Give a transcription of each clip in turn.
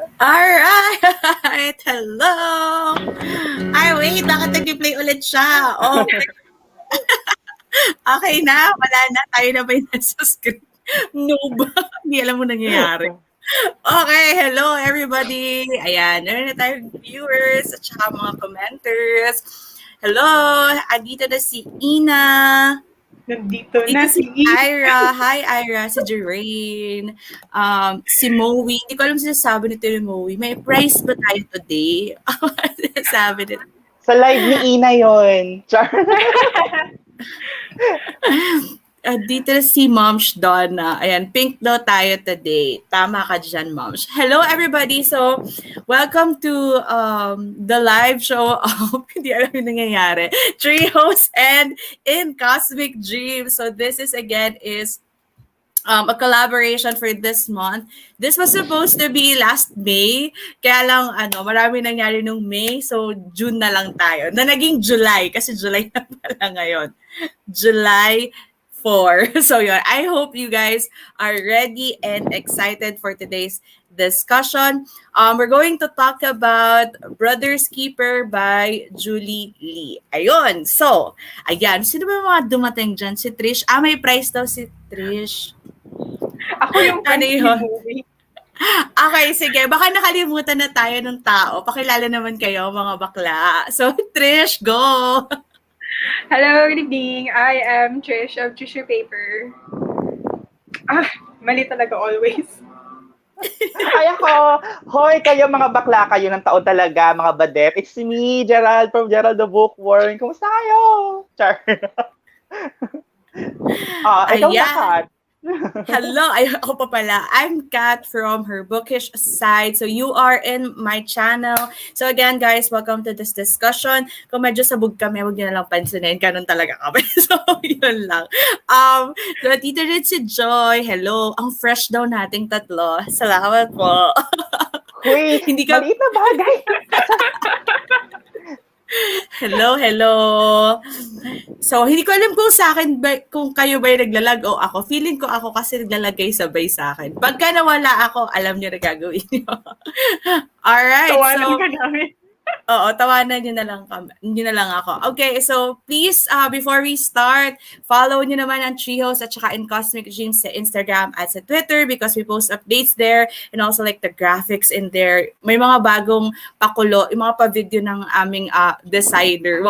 Alright! Hello! Ay, wait. Bakit nag-play ulit siya? Okay. Okay na. Wala na. Tayo na ba yung nasa screen? No ba? Hindi alam mo nangyayari. Okay. Hello, everybody. Ayan. Meron na tayong viewers at saka mga commenters. Hello. Andito na si Ina. Nandito Dito na si si Ira. Hi, Ira. Si Jeraine. Si Moe. Hindi ko alam sinasabi nito ni Moe. May prize ba tayo today? Sabi nito. Sa live ni Ina yon. Char. Dito na si Momsh Donna. Ayan, pink daw tayo today. Tama ka dyan, Momsh. Hello, everybody. So, welcome to the live show of, hindi alam yung nangyayari, Trihoes and In Cosmic Dreams. So, this is again is a collaboration for this month. This was supposed to be last May. Kaya lang, marami nangyari nung May. So, June na lang tayo. Na naging July. Kasi July na pala ngayon. July 4. So, yun. I hope you guys are ready and excited for today's discussion. We're going to talk about Brother's Keeper by Julie Lee. Ayun. So, ayan. Sino ba mga dumating dyan? Si Trish. May prize daw si Trish. Ako yung movie. Okay, sige. Baka nakalimutan na tayo ng tao. Pakilala naman kayo, mga bakla. So, Trish, go! Hello, good evening. I am Trish of Tissue Paper. Mali talaga always. Ay ako, hoy kayo mga bakla, kayo ng taon talaga, mga badep. It's me, Gerald from Gerald the Bookworm. Kumusta kayo? Char. Ikaw na, Kat. Hello, ako pa pala. I'm Kat from Her Bookish Side. So you are in my channel. So again, guys, welcome to this discussion. Kung medyo sabog kami, huwag niyo na lang pansinin. Ganun talaga kami. So yun lang. So dito rin si Joy. Hello. Ang fresh daw nating tatlo. Salamat po. Wait, hindi ka... maliit na bagay. Hello. So, hindi ko alam kung sa akin, kung kayo ba yung naglalag o ako. Feeling ko ako kasi naglalagay sabay sa akin. Pagka nawala ako, alam niyo na gagawin niyo. Alright. Tawanan ka namin. Oo, tawanan niyo na lang ako. Okay, so please, before we start, follow niyo naman ang Trihoes at saka In Cosmic Dreams sa Instagram at sa Twitter because we post updates there and also like the graphics in there. May mga bagong pakulo, yung mga pa-video ng aming designer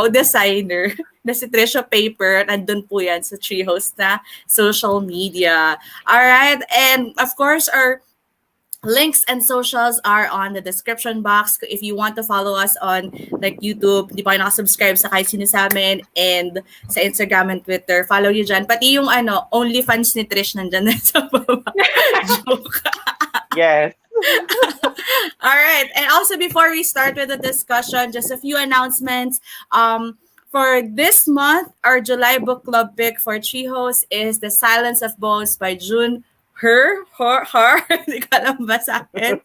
na si Trisha Paper. Nandun po yan sa Trihoes na social media. Alright, and of course, our links and socials are on the description box. If you want to follow us on like YouTube, hindi pa kayo nakasubscribe sa kahit sino sa amin, and sa Instagram and Twitter, follow nyo dyan. Pati yung OnlyFans ni Trish nandyan na sa baba. Joke. Yes. Alright. And also before we start with the discussion, just a few announcements. For this month, our July book club pick for Trihoes is The Silence of Bones by June Her, hindi ko alam ba sa akin.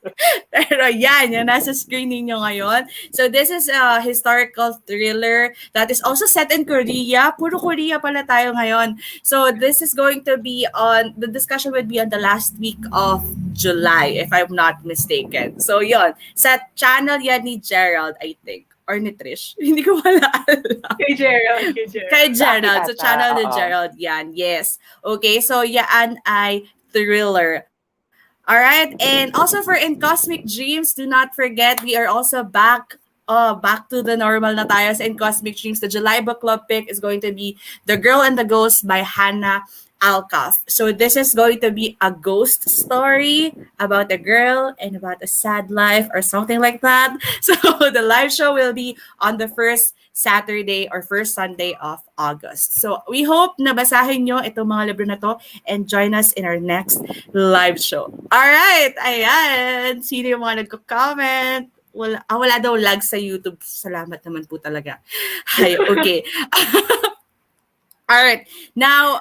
Pero yan, yung nasa screen ninyo ngayon. So this is a historical thriller that is also set in Korea. Puro Korea pala tayo ngayon. So this is going to be the discussion would be on the last week of July, if I'm not mistaken. So yon, sa channel yan ni Gerald, I think. Or ni Trish. Hindi ko wala alam. Kay Gerald. Kay Gerald. Sa channel ni Gerald yan. Yes. Okay, so yan ay thriller. All right, and also for In Cosmic Dreams, do not forget we are also back to the normal na tayo sa In Cosmic Dreams. The July book club pick is going to be The Girl and the Ghost by Hannah Alcoff. So this is going to be a ghost story about a girl and about a sad life or something like that. So the live show will be on the first Saturday or first Sunday of August. So we hope na basahin nyo itong mga libro na to and join us in our next live show. Alright, ayan. Sino yung mga nagko-comment? Wala daw lag sa YouTube. Salamat naman po talaga. Ay, okay. Alright. Now,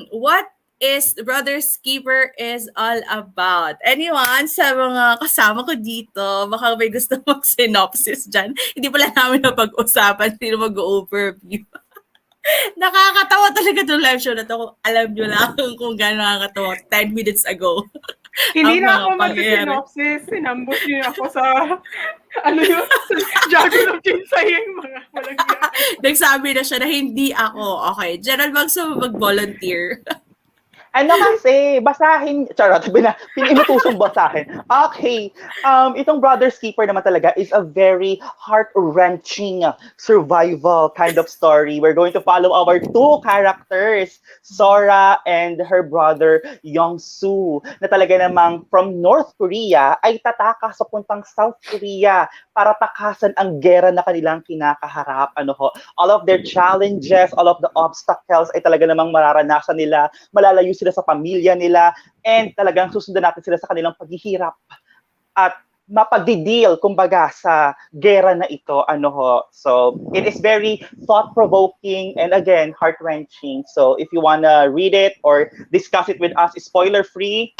what is Brother's Keeper is all about? Anyone sa mga kasama ko dito, baka may gusto mag-synopsis dyan. Hindi pala namin napag-usapan, hindi mag-overview. Nakakatawa talaga itong live show na to. Alam nyo lang kung gano'n nakakatawa. 10 minutes ago. Hindi ang na mga ako pangyayari. mag-synopsis. Sinambos niyo ako sa, ano yun, sa Dragon of Jinsay, yung mga walang yan. Nagsabi na siya na hindi ako. Okay, Gerald, mag-volunteer. Ano kasi, basahin, charot, inutusong basahin. Okay, itong Brother's Keeper naman talaga is a very heart-wrenching survival kind of story. We're going to follow our two characters, Sora and her brother, Young-soo, na talaga namang from North Korea ay tatakas sa puntang South Korea para takasan ang gera na kanilang kinakaharap. All of their challenges, all of the obstacles ay talaga namang mararanasan nila, malalayo sila sa pamilya nila, and talagang susundan natin sila sa kanilang paghihirap at mapagdi-deal, kumbaga, sa gera na ito. So, it is very thought-provoking and again, heart-wrenching. So, if you wanna read it or discuss it with us, spoiler-free,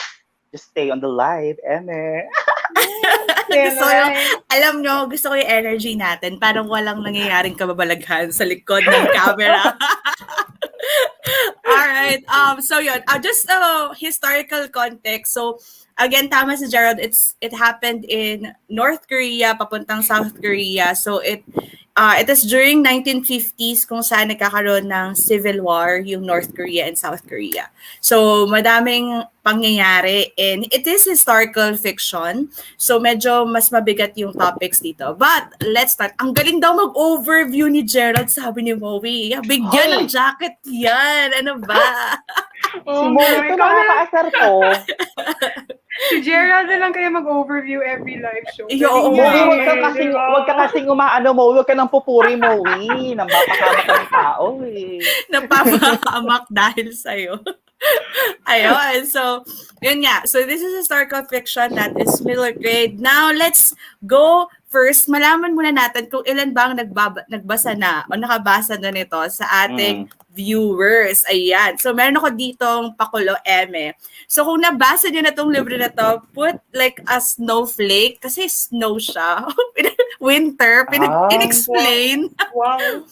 just stay on the live, Eme. Alam nyo, gusto ko yung energy natin. Parang walang nangyayaring kababalaghan sa likod ng camera. Alright, so yun, just historical context. So, again, tama si Gerald, it happened in North Korea, papuntang South Korea. So, it is during 1950s kung saan nagkakaroon ng civil war yung North Korea and South Korea. So, madaming pangyayari and it is historical fiction. So, medyo mas mabigat yung topics dito. But, let's start. Ang galing daw mag-overview ni Gerald, sabi ni Moe. Bigyan ng jacket yan. Ano ba? Si Moe, ito nakakaasar to. Si Gerald na lang kaya mag-overview every live show. Oo, Moe, wag ka kasing Moe, wag ka nang pupuri, Moe. Napapahamak ka ng tao, eh. Napapahamak dahil sa'yo. Ayun, so, yun nga. So, this is historical fiction that is middle grade. Now, let's go first. Malaman muna natin kung ilan ba ang nagbasa na o nakabasa na nito sa ating viewers. Ayan. So, meron ako ditong pakulo, Eme. So, kung nabasa niyo na tong libro na to, put like a snowflake, kasi snow siya. Winter, in-explain. Wow.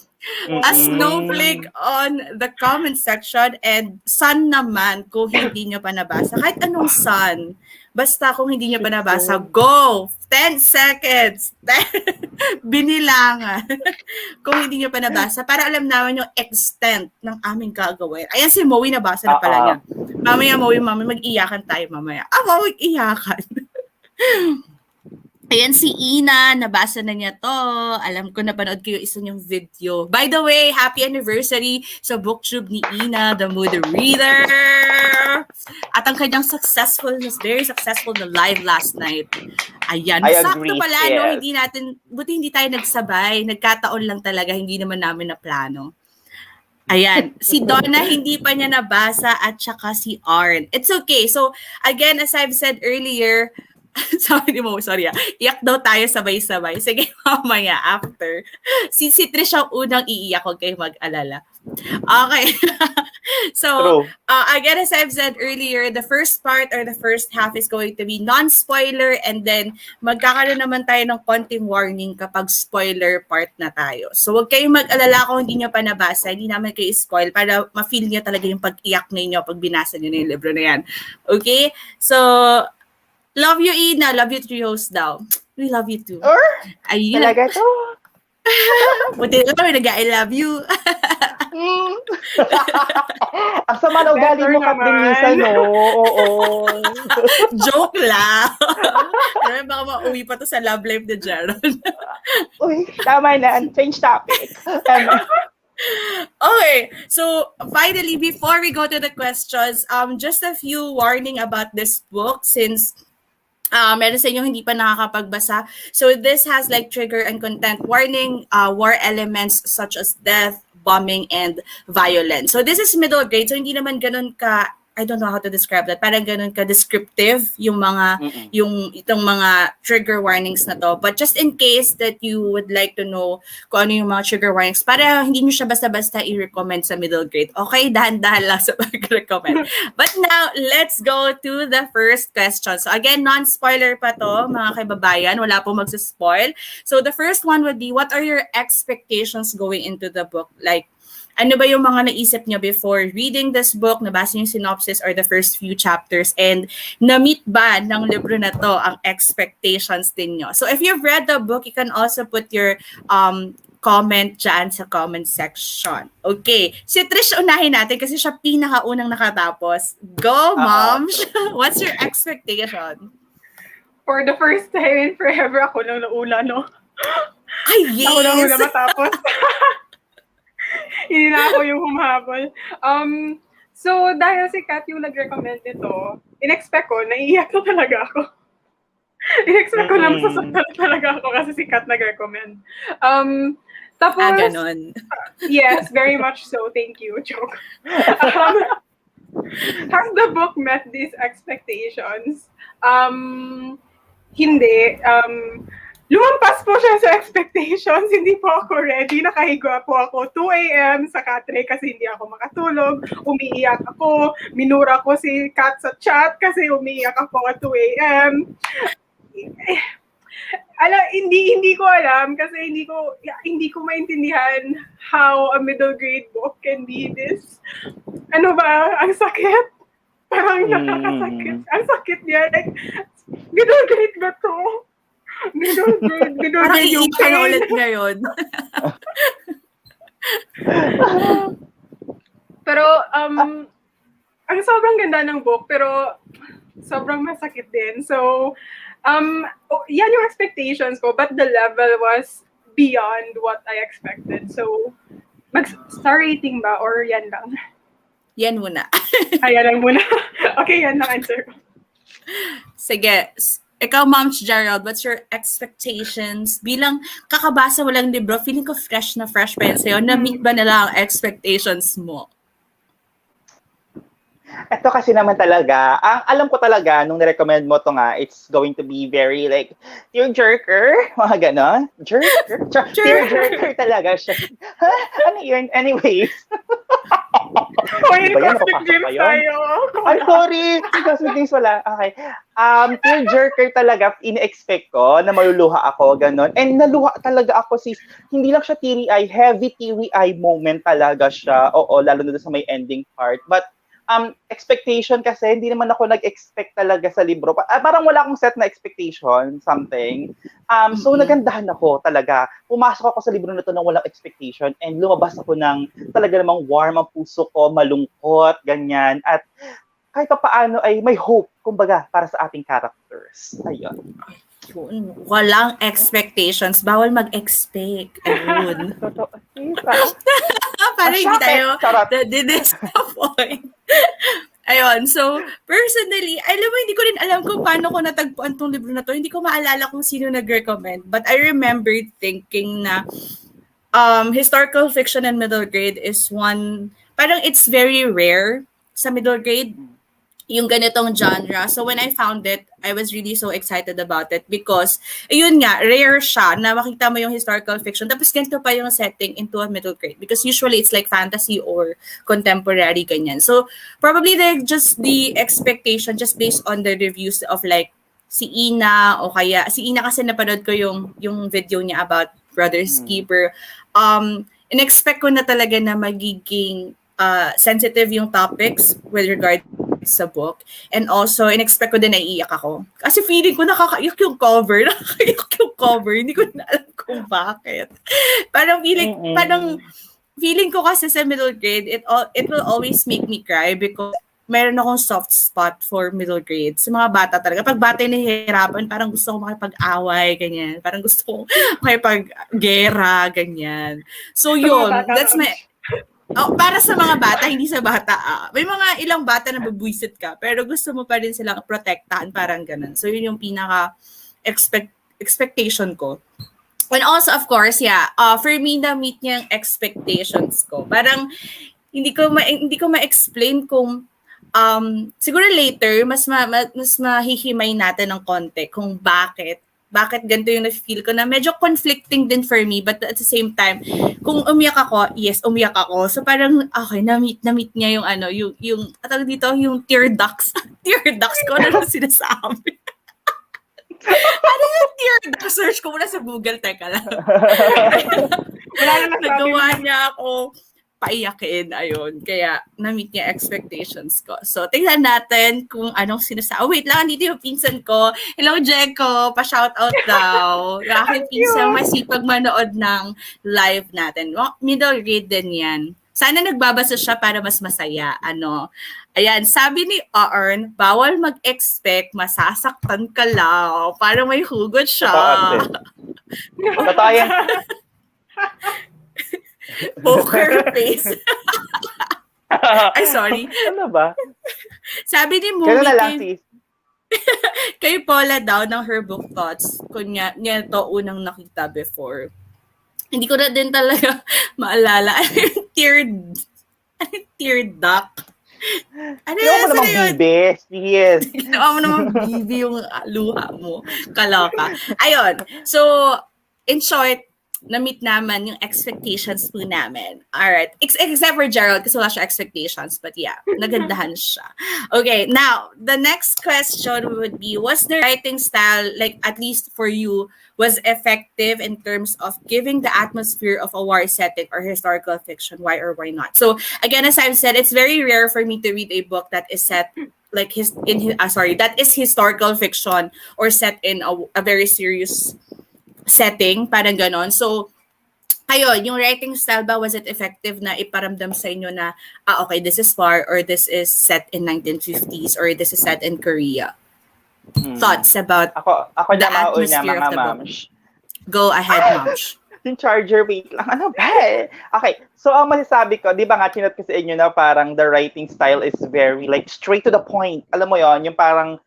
A snowflake on the comment section and sun naman kung hindi nyo pa nabasa. Kahit anong sun. Basta kung hindi nyo pa nabasa, go! 10 seconds! Binilangan. Kung hindi nyo pa nabasa, para alam namin yung extent ng aming gagawin. Ayan si Moe, nabasa na pala niya. Mamaya, Moe, mag-iyakan tayo mamaya. Mag-iyakan. Ayan si Ina, nabasa na niya to. Alam ko, napanood ko yung isa niyong video. By the way, happy anniversary sa booktube ni Ina, the Mood Reader. At ang kanyang very successful na live last night. Ayan, sakto pala, no? Buti hindi tayo nagsabay. Nagkataon lang talaga, hindi naman namin na plano. Ayan, si Donna hindi pa niya nabasa at saka si Arn. It's okay. So, again, as I've said earlier, sabi ni Mo, sorry iyak daw tayo sabay-sabay. Sige, mamaya, after. Si Trish ang unang iiyak, huwag kayo mag-alala. Okay. So, again, as I've said earlier, the first part or the first half is going to be non-spoiler and then magkakaroon naman tayo ng konting warning kapag spoiler part na tayo. So, huwag kayong mag-alala kung hindi nyo pa nabasa, hindi naman kayo spoil para ma-feel nyo talaga yung pag-iyak ninyo pag binasa nyo na yung libro na yan. Okay? So, love you, Ina. Love you, Trihoes daw. We love you too. Ayun. Talaga to? Buti na kami nag-I love you. Ang sama na ugali mo, Captain Lisa, no? Oo. Joke lang. Pero baka mauwi pa to sa love life ni Jaron. Uy, tama na. Change topic. Okay, so finally, before we go to the questions, just a few warning about this book since meron sa inyo hindi pa nakakapagbasa. So this has like trigger and content warning, war elements such as death, bombing, and violence. So this is middle grade, so hindi naman ganun ka, I don't know how to describe that, parang ganun ka descriptive yung mga, itong mga trigger warnings na to. But just in case that you would like to know kung ano yung mga trigger warnings, para hindi nyo siya basta-basta i-recommend sa middle grade. Okay, dahan-dahan lang sa pag-recommend. But now, let's go to the first question. So again, non-spoiler pa to, mga kaibabayan. Wala po magsaspoil. So the first one would be, what are your expectations going into the book? Like, Ano ba yung mga naisip nyo before reading this book, nabasa yung synopsis or the first few chapters, and na-meet ba ng libro na to ang expectations din nyo? So if you've read the book, you can also put your comment dyan sa comment section. Okay. Si Trish, unahin natin kasi siya pinakaunang nakatapos. Go, Mom! What's your expectation? For the first time in forever, ako lang nauna, no? Ay, yes! Ako lang muna matapos. Hindi na ako yung humahabol. So, dahil si Kat yung nag-recommend nito, in-expect ko, naiiyak na talaga ako. In-expect ko na masasaktan talaga ako kasi si Kat nag-recommend. Tapos, ganon. Yes, very much so. Thank you. Joke. Has the book met these expectations? Hindi. Lumampas po siya sa expectations. Hindi po ako ready. Nakahiga po ako 2 a.m. sa Katre kasi hindi ako makatulog. Umiiyak ako. Minura ko si Kat sa chat kasi umiiyak ako at 2 a.m. Hindi ko alam kasi hindi ko maintindihan how a middle grade book can be this. Ano ba? Ang sakit. Parang nakakasakit. Ang sakit niya. Like, middle grade ba to? Middle grade yung pain. Parang ulit ngayon. Pero, ang sobrang ganda ng book, pero sobrang masakit din. So, yan yung expectations ko, but the level was beyond what I expected. So, mag-star rating ba? Or yan lang? Yan muna. Yan lang muna. Okay, yan ang answer ko. Sige. Ikaw, Ma'am Gerald, what's your expectations? Bilang kakabasa mo lang libro, feeling ko fresh na fresh pa yun sa'yo. Na-meet ba nila ang expectations mo? Ito kasi naman talaga, ang alam ko talaga, nung nirecommend mo to nga, it's going to be very like, tearjerker, mga ganon. Tearjerker talaga siya. Ano yun? Anyways. Hoy, cosmic games tayo. Ay, sorry. Cosmic games wala. Okay. Tearjerker talaga, in-expect ko na maluluha ako, ganon. And naluha talaga ako, sis. Hindi lang siya teary-eye, heavy teary-eye moment talaga siya. Oo, lalo na sa may ending part. But, expectation kasi, hindi naman ako nag-expect talaga sa libro. Parang wala akong set na expectation, something. So, nagandahan ako talaga. Pumasok ako sa libro na to ng walang expectation and lumabas ako ng talaga namang warm ang puso ko, malungkot, ganyan. At kahit pa paano ay may hope, kumbaga, para sa ating characters. Ayun. Walang expectations. Bawal mag-expect. Ayun. Parang hindi tayo disappoint. Ayun. So, personally, alam mo, hindi ko rin alam kung paano ko natagpuan tong libro na to. Hindi ko maalala kung sino nag-recommend. But I remember thinking na historical fiction and middle grade is one, parang it's very rare sa middle grade yung ganitong genre. So when I found it, I was really so excited about it because, yun nga, rare siya na makita mo yung historical fiction. Tapos ganito pa yung setting into a middle grade because usually it's like fantasy or contemporary, ganyan. So probably just the expectation just based on the reviews of like si Ina o kaya, si Ina kasi napanood ko yung video niya about Brother's Keeper. In-expect ko na talaga na magiging sensitive yung topics with regard sa book. And also, in-expect ko din na iiyak ako. Kasi feeling ko nakakaiyak yung cover. Nakakaiyak yung cover. Hindi ko na alam kung bakit. Parang feeling ko kasi sa middle grade, it will always make me cry because meron akong soft spot for middle grade. Sa mga bata talaga. Pag bata yung nahihirapan, parang gusto ko makipag-away, ganyan. Parang gusto ko makipag-gera, ganyan. So yun, that's my... para sa mga bata, hindi sa bata. May mga ilang bata na babwisit ka, pero gusto mo pa rin silang protektahan, parang ganun. So, yun yung expectation ko. And also, of course, for me, na-meet niya yung expectations ko. Parang, hindi ko ma-explain kung, siguro later, mas mahihimay natin ng konti kung bakit ganito yung na-feel ko na medyo conflicting din for me, but at the same time, kung umiyak ako, yes, umiyak ako. So parang, okay, na-meet niya yung atawag dito, yung tear ducts. Tear ducts ko, ano sinasabi? Ano yung tear ducts? Search ko muna sa Google, teka lang. Wala na Nagawa niya ako paiyakin. Ayun. Kaya, na-meet niya expectations ko. So, tingnan natin kung anong sinasabi. Oh, wait lang, dito yung pinsan ko. Hello, Jeko. Pa-shoutout daw. Yung aking pinsan, Cute. masipag manood ng live natin. Middle grade din yan. Sana nagbabasa siya para mas masaya. Ayan, sabi ni Arn, bawal mag-expect, masasaktan ka lang. Para may hugot siya. Totoo, ate. Totoo yan. Poker face. Ay, sorry. Ano ba? Sabi ni Kailan Mumi na lang, kay, sis? kay Paula daw ng her book thoughts. Kunya, niya to unang nakita before. Hindi ko na din talaga maalala. Tear duct. Ginawa mo namang bibis. Yes. Ginawa mo namang bibi yung luha mo. Kaloka. Ayun. So, in short, na-meet naman yung expectations po namin. Alright. Except for Gerald kasi wala siya expectations. But yeah, nagandahan siya. Okay, now, the next question would be, was the writing style, like at least for you, was effective in terms of giving the atmosphere of a war setting or historical fiction? Why or why not? So, again, as I've said, it's very rare for me to read a book that is set like that is historical fiction or set in a very serious setting, parang ganon. So, ayun, yung writing style ba, was it effective na iparamdam sa inyo na, okay, this is war or this is set in 1950s or this is set in Korea? Thoughts about Ako the na mauna, atmosphere mga of the book? mams. Go ahead, Moms. Yung charger, wait lang. Ano ba eh? Okay, so ang masasabi ko, di ba nga, chinat ko sa inyo na parang the writing style is very, like, straight to the point. Alam mo yon, yung parang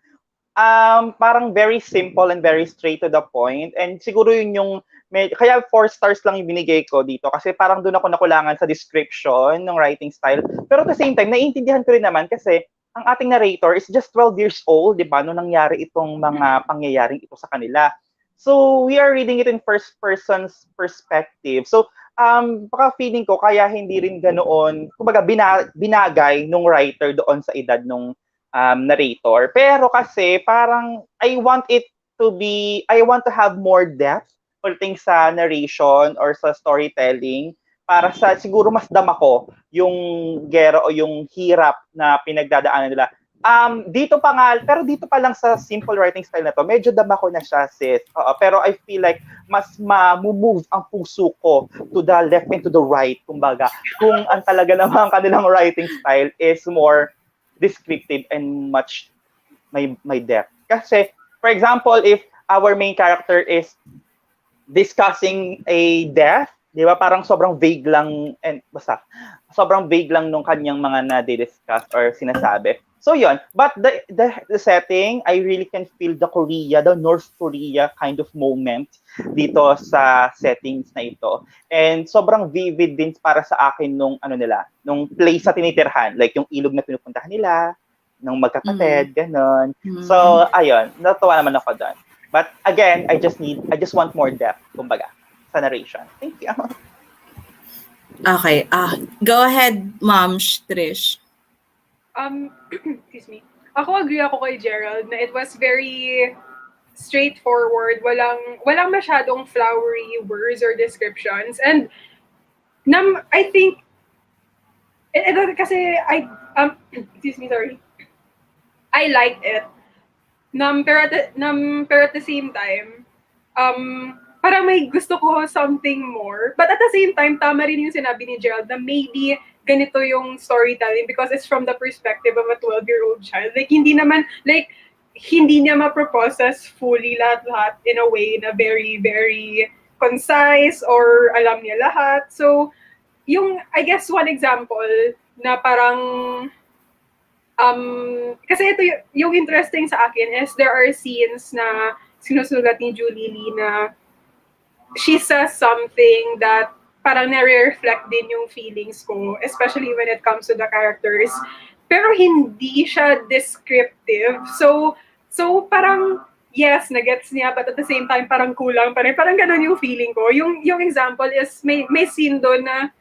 very simple and very straight to the point. And siguro yun yung, kaya 4 stars lang yung binigay ko dito kasi parang doon ako nakulangan sa description ng writing style. Pero at the same time, naiintindihan ko rin naman kasi ang ating narrator is just 12 years old, di ba, nung nangyari itong mga pangyayaring ito sa kanila. So, we are reading it in first person's perspective. So, baka feeling ko kaya hindi rin ganoon, kumbaga binagay nung writer doon sa edad nung narrator. Pero kasi parang I want to have more depth pagdating sa narration or sa storytelling para sa siguro mas dama ko yung gera o yung hirap na pinagdadaanan nila. Pero dito pa lang sa simple writing style na to, medyo dama ko na siya, sis. Pero I feel like mas ma-move ang puso ko to the left and to the right, kumbaga. Kung ang talaga naman kanilang writing style is more descriptive and much may depth. Kasi, for example, if our main character is discussing a death, di ba, parang sobrang vague lang, sobrang vague lang nung kanyang mga na-discuss or sinasabi. So yun, but the setting, I really can feel the North Korea kind of moment dito sa settings na ito. And sobrang vivid din para sa akin nung place sa tinitirhan, like yung ilog na pinupuntahan nila, ng magkapatid, ganon. So ayun, natuwa naman ako doon. But again, I just want more depth, kumbaga, sa narration. Thank you. Okay, go ahead, Mom Trish. Excuse me. Agree ako kay Gerald na it was very straightforward, walang masyadong flowery words or descriptions. And I think kasi excuse me, sorry. I liked it. Pero at the same time, parang may gusto ko something more. But at the same time, tama rin yung sinabi ni Gerald na maybe ganito yung storytelling because it's from the perspective of a 12-year-old child. Like, hindi niya ma-process fully lahat in a way na very, very concise or alam niya lahat. So, I guess one example na parang, kasi ito yung interesting sa akin is there are scenes na sinusulat ni Julie Lee na she says something that parang nare-reflect din yung feelings ko, especially when it comes to the characters. Pero hindi siya descriptive. So parang, yes, nagets niya, but at the same time, parang kulang pa rin. Parang ganun yung feeling ko. Yung example is, may scene doon na,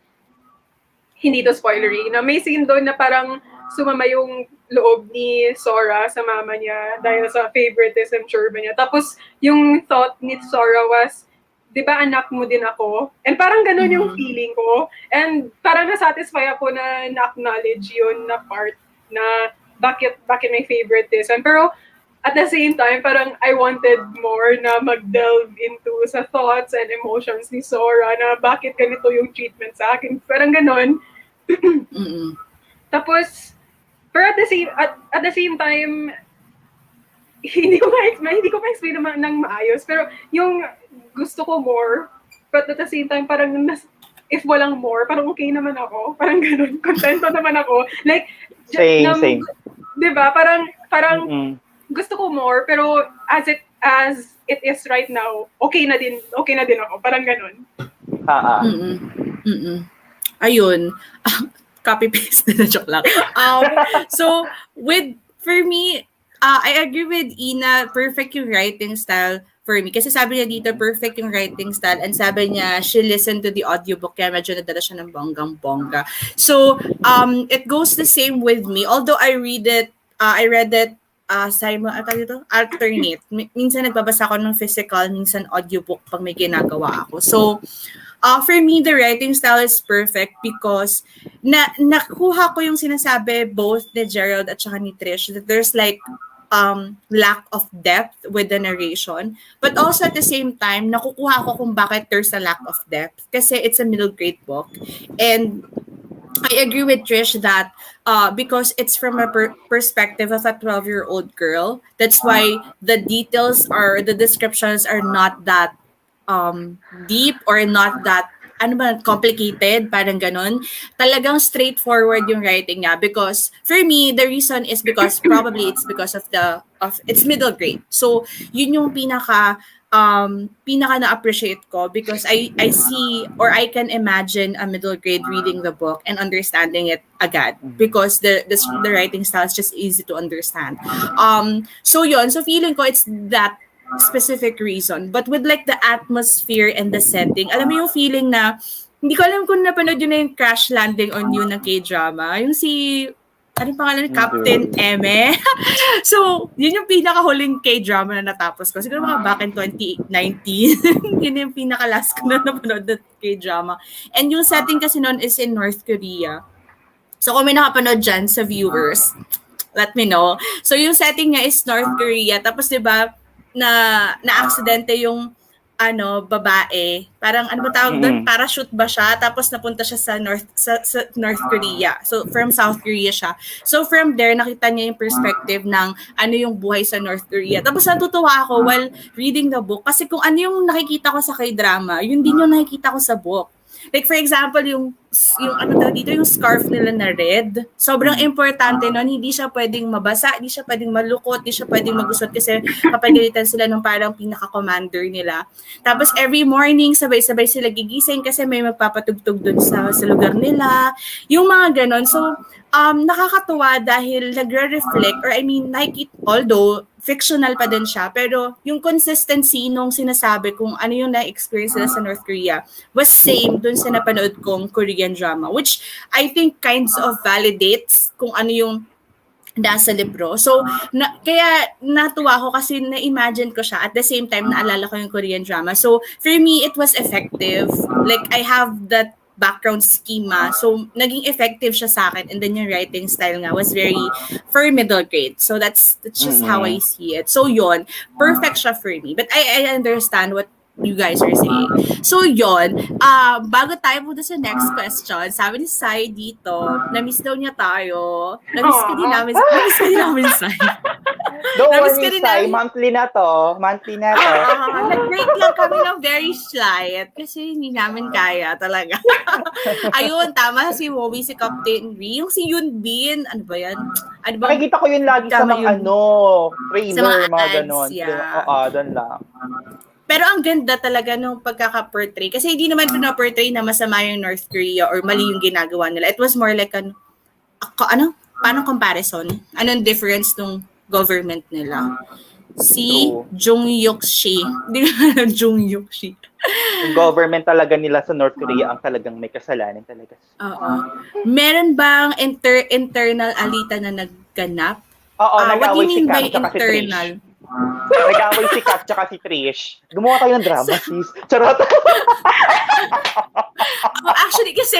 hindi to spoilery, na may scene doon na parang sumama yung loob ni Sora sa mama niya dahil sa favoritism churba niya. Tapos, yung thought ni Sora was, di ba anak mo din ako? And parang ganun yung feeling ko. And parang nasatisfy ako na na-acknowledge yun na part na bakit my favorite this. And pero at the same time, parang I wanted more na mag-delve into sa thoughts and emotions ni Sora na bakit ganito yung treatment sa akin. Parang ganun. Tapos, pero at the same time, hindi ko ma-explain ng maayos. Pero yung gusto ko more, but at the same time, parang if walang more, parang okay naman ako. Parang ganun. Contento naman ako. Like, Same. Diba? Parang gusto ko more, pero as it is right now, okay na din ako. Parang ganun. Ayun. Copy-paste na joke lang. So, for me, I agree with Ina, perfect yung writing style for me. Kasi sabi niya dito, perfect yung writing style. And sabi niya, she listened to the audiobook kaya medyo nadala siya ng bonggang-bongga. So, it goes the same with me. Although I read it, alternate. Minsan nagbabasa ako ng physical, minsan audiobook pag may ginagawa ako. So, for me, the writing style is perfect because nakuha ko yung sinasabi both ni Gerald at saka ni Trish that there's like lack of depth with the narration. But also at the same time, nakukuha ko kung bakit there's a lack of depth kasi it's a middle grade book. And I agree with Trish that because it's from a perspective of a 12-year-old girl, that's why the descriptions are not that deep or not that complicated, parang ganun. Talagang straightforward yung writing niya because for me, the reason is because probably it's because of it's middle grade. So, yun yung pinaka na-appreciate ko because I see or I can imagine a middle grade reading the book and understanding it agad because the writing style is just easy to understand. So yun, so feeling ko it's that specific reason. But with like the atmosphere and the setting, alam mo yung feeling na, hindi ko alam kung napanood yun na yung Crash Landing on You ng K-drama. Yung anong pangalan? Captain Eme. So, yun yung pinakahuling K-drama na natapos ko. Siguro mga back in 2019. Yun yung pinaka-last ko na napanood na K-drama. And yung setting kasi noon is in North Korea. So, kung may nakapanood dyan sa viewers, let me know. So, yung setting niya is North Korea. Tapos, di ba, na-aksidente yung babae. Parang ano ba tawag doon? Parachute ba siya? Tapos napunta siya sa North Korea. So from South Korea siya. So from there nakita niya yung perspective ng ano yung buhay sa North Korea. Tapos natutuwa ako while reading the book kasi kung ano yung nakikita ko sa K-drama, yun din yung nakikita ko sa book. Like for example, yung yung scarf nila na red, sobrang importante nun, hindi siya pwedeng mabasa, hindi siya pwedeng malukot, hindi siya pwedeng magusot kasi papagalitan sila ng parang pinaka-commander nila. Tapos every morning, sabay-sabay sila gigising kasi may magpapatugtog dun sa lugar nila. Yung mga ganon. So, nakakatuwa dahil nagre-reflect or although fictional pa din siya, pero yung consistency nung sinasabi kung ano yung na-experience nila sa North Korea was same dun sa napanood kong Korean drama, which I think kinds of validates kung ano yung nasa libro. So, kaya natuwa ko kasi na-imagine ko siya at the same time naalala ko yung Korean drama. So, for me, it was effective. Like, I have that background schema. So, naging effective siya sa akin. And then yung writing style nga was very for middle grade. So, that's just how I see it. So, yun. Perfect siya for me. But I understand what you guys are saying. So, yun. Bago tayo punta sa next question, sabi ni Sai dito, na-miss daw niya tayo. Na-miss ka din namin, Sai. Don't worry, Sai. Monthly na to. Nag-break lang kami ng very slight kasi hindi namin kaya talaga. Ayun, tama si Wowie, si Captain Ri. Yung si Yoon Bin, ano ba yan? Nakikita ko yun lagi sa mga trailer, mga ganon. Yeah. Doon lang. Pero ang ganda talaga nung pagkaka-portray. Kasi hindi naman pina-portray na masama yung North Korea or mali yung ginagawa nila. It was more like paano comparison? Anong difference nung government nila? Si Jung Yuk-shi. Hindi ko Jung Yuk-shi. Yung government talaga nila sa North Korea ang talagang may kasalanan talaga. Oo. Meron bang internal alita na nagganap? Oo, nag-away si Cam by internal? Nag-away si Kat tsaka si Trish. Gumawa tayo ng drama, sis. Charot. Actually, kasi,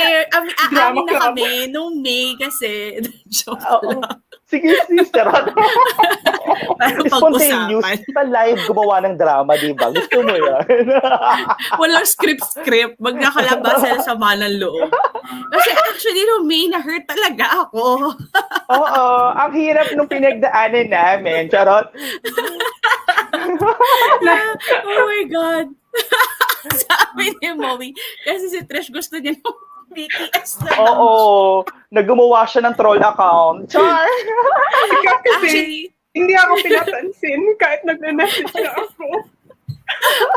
Drama aamin na club. kami, nung May kasi, joke Oo. lang, Sige, sis. Charot. parang Spontaneous. pag-usapan. Sa live, gumawa ng drama, di ba? Gusto mo yan? Walang script, magkakalabas sa sama ng loob. Kasi actually, nung May, na-hurt talaga ako. Oo. Ang hirap nung pinagdaanan namin. Charot. Oh my God. Sabi ni Mommy, kasi si Trish gusto niya ng BTS na launch. Oo. Naggumawa siya ng troll account. Char! Kasi Actually, hindi ako pinapansin kahit nag-message na ako.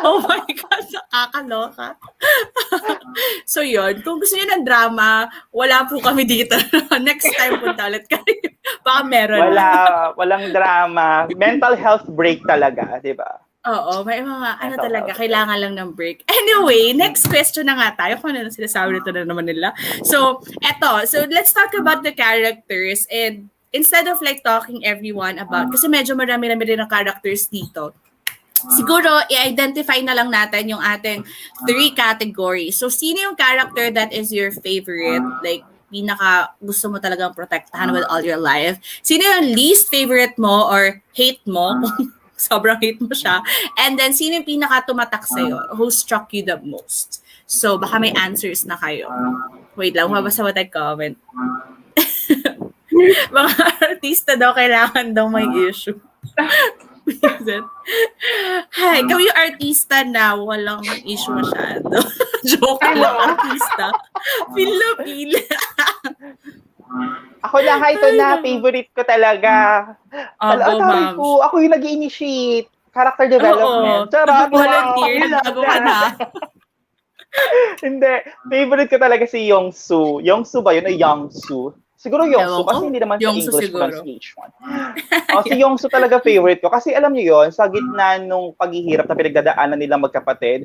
oh my God, nakakaloka. So yun, kung gusto niyo ng drama, wala po kami dito. Next time punta ulit kayo. Baka meron. Walang drama. Mental health break talaga, di ba? Oo, may mga Mental talaga, health. kailangan lang ng break. Anyway, next question na nga tayo. Kung ano na sinasabi nito na naman nila. So, so let's talk about the characters. And instead of like talking everyone about, kasi medyo marami-rami rin ang characters dito. Siguro, i-identify na lang natin yung ating 3 categories. So, sino yung character that is your favorite? Like, pinaka gusto mo talagang protektahan with all your life? Sino yung least favorite mo or hate mo? Sobrang hate mo siya. And then, sino yung pinaka tumatak sa'yo? Who struck you the most? So, baka may answers na kayo. Wait lang, mabasa mo tayo comment. Mga artista daw, kailangan daw may issue. Hi, ikaw yung artista na walang issue masyado. Joke lang, artista. Pila-pila. Ako na, ito na, favorite ko talaga. Ma'am. Ako yung nag-initiate. Character development. Charot. Volunteer, bago ka na. Hindi. Favorite ko talaga si Yongsu. Yongsu ba yun? O Yongsu? Siguro Yongsu, kasi hindi naman sa Yongsu English siguro. pronunciation. Si Yongsu talaga favorite ko. Kasi alam niyo yon, sa gitna nung paghihirap na pinagdadaanan nilang magkapatid,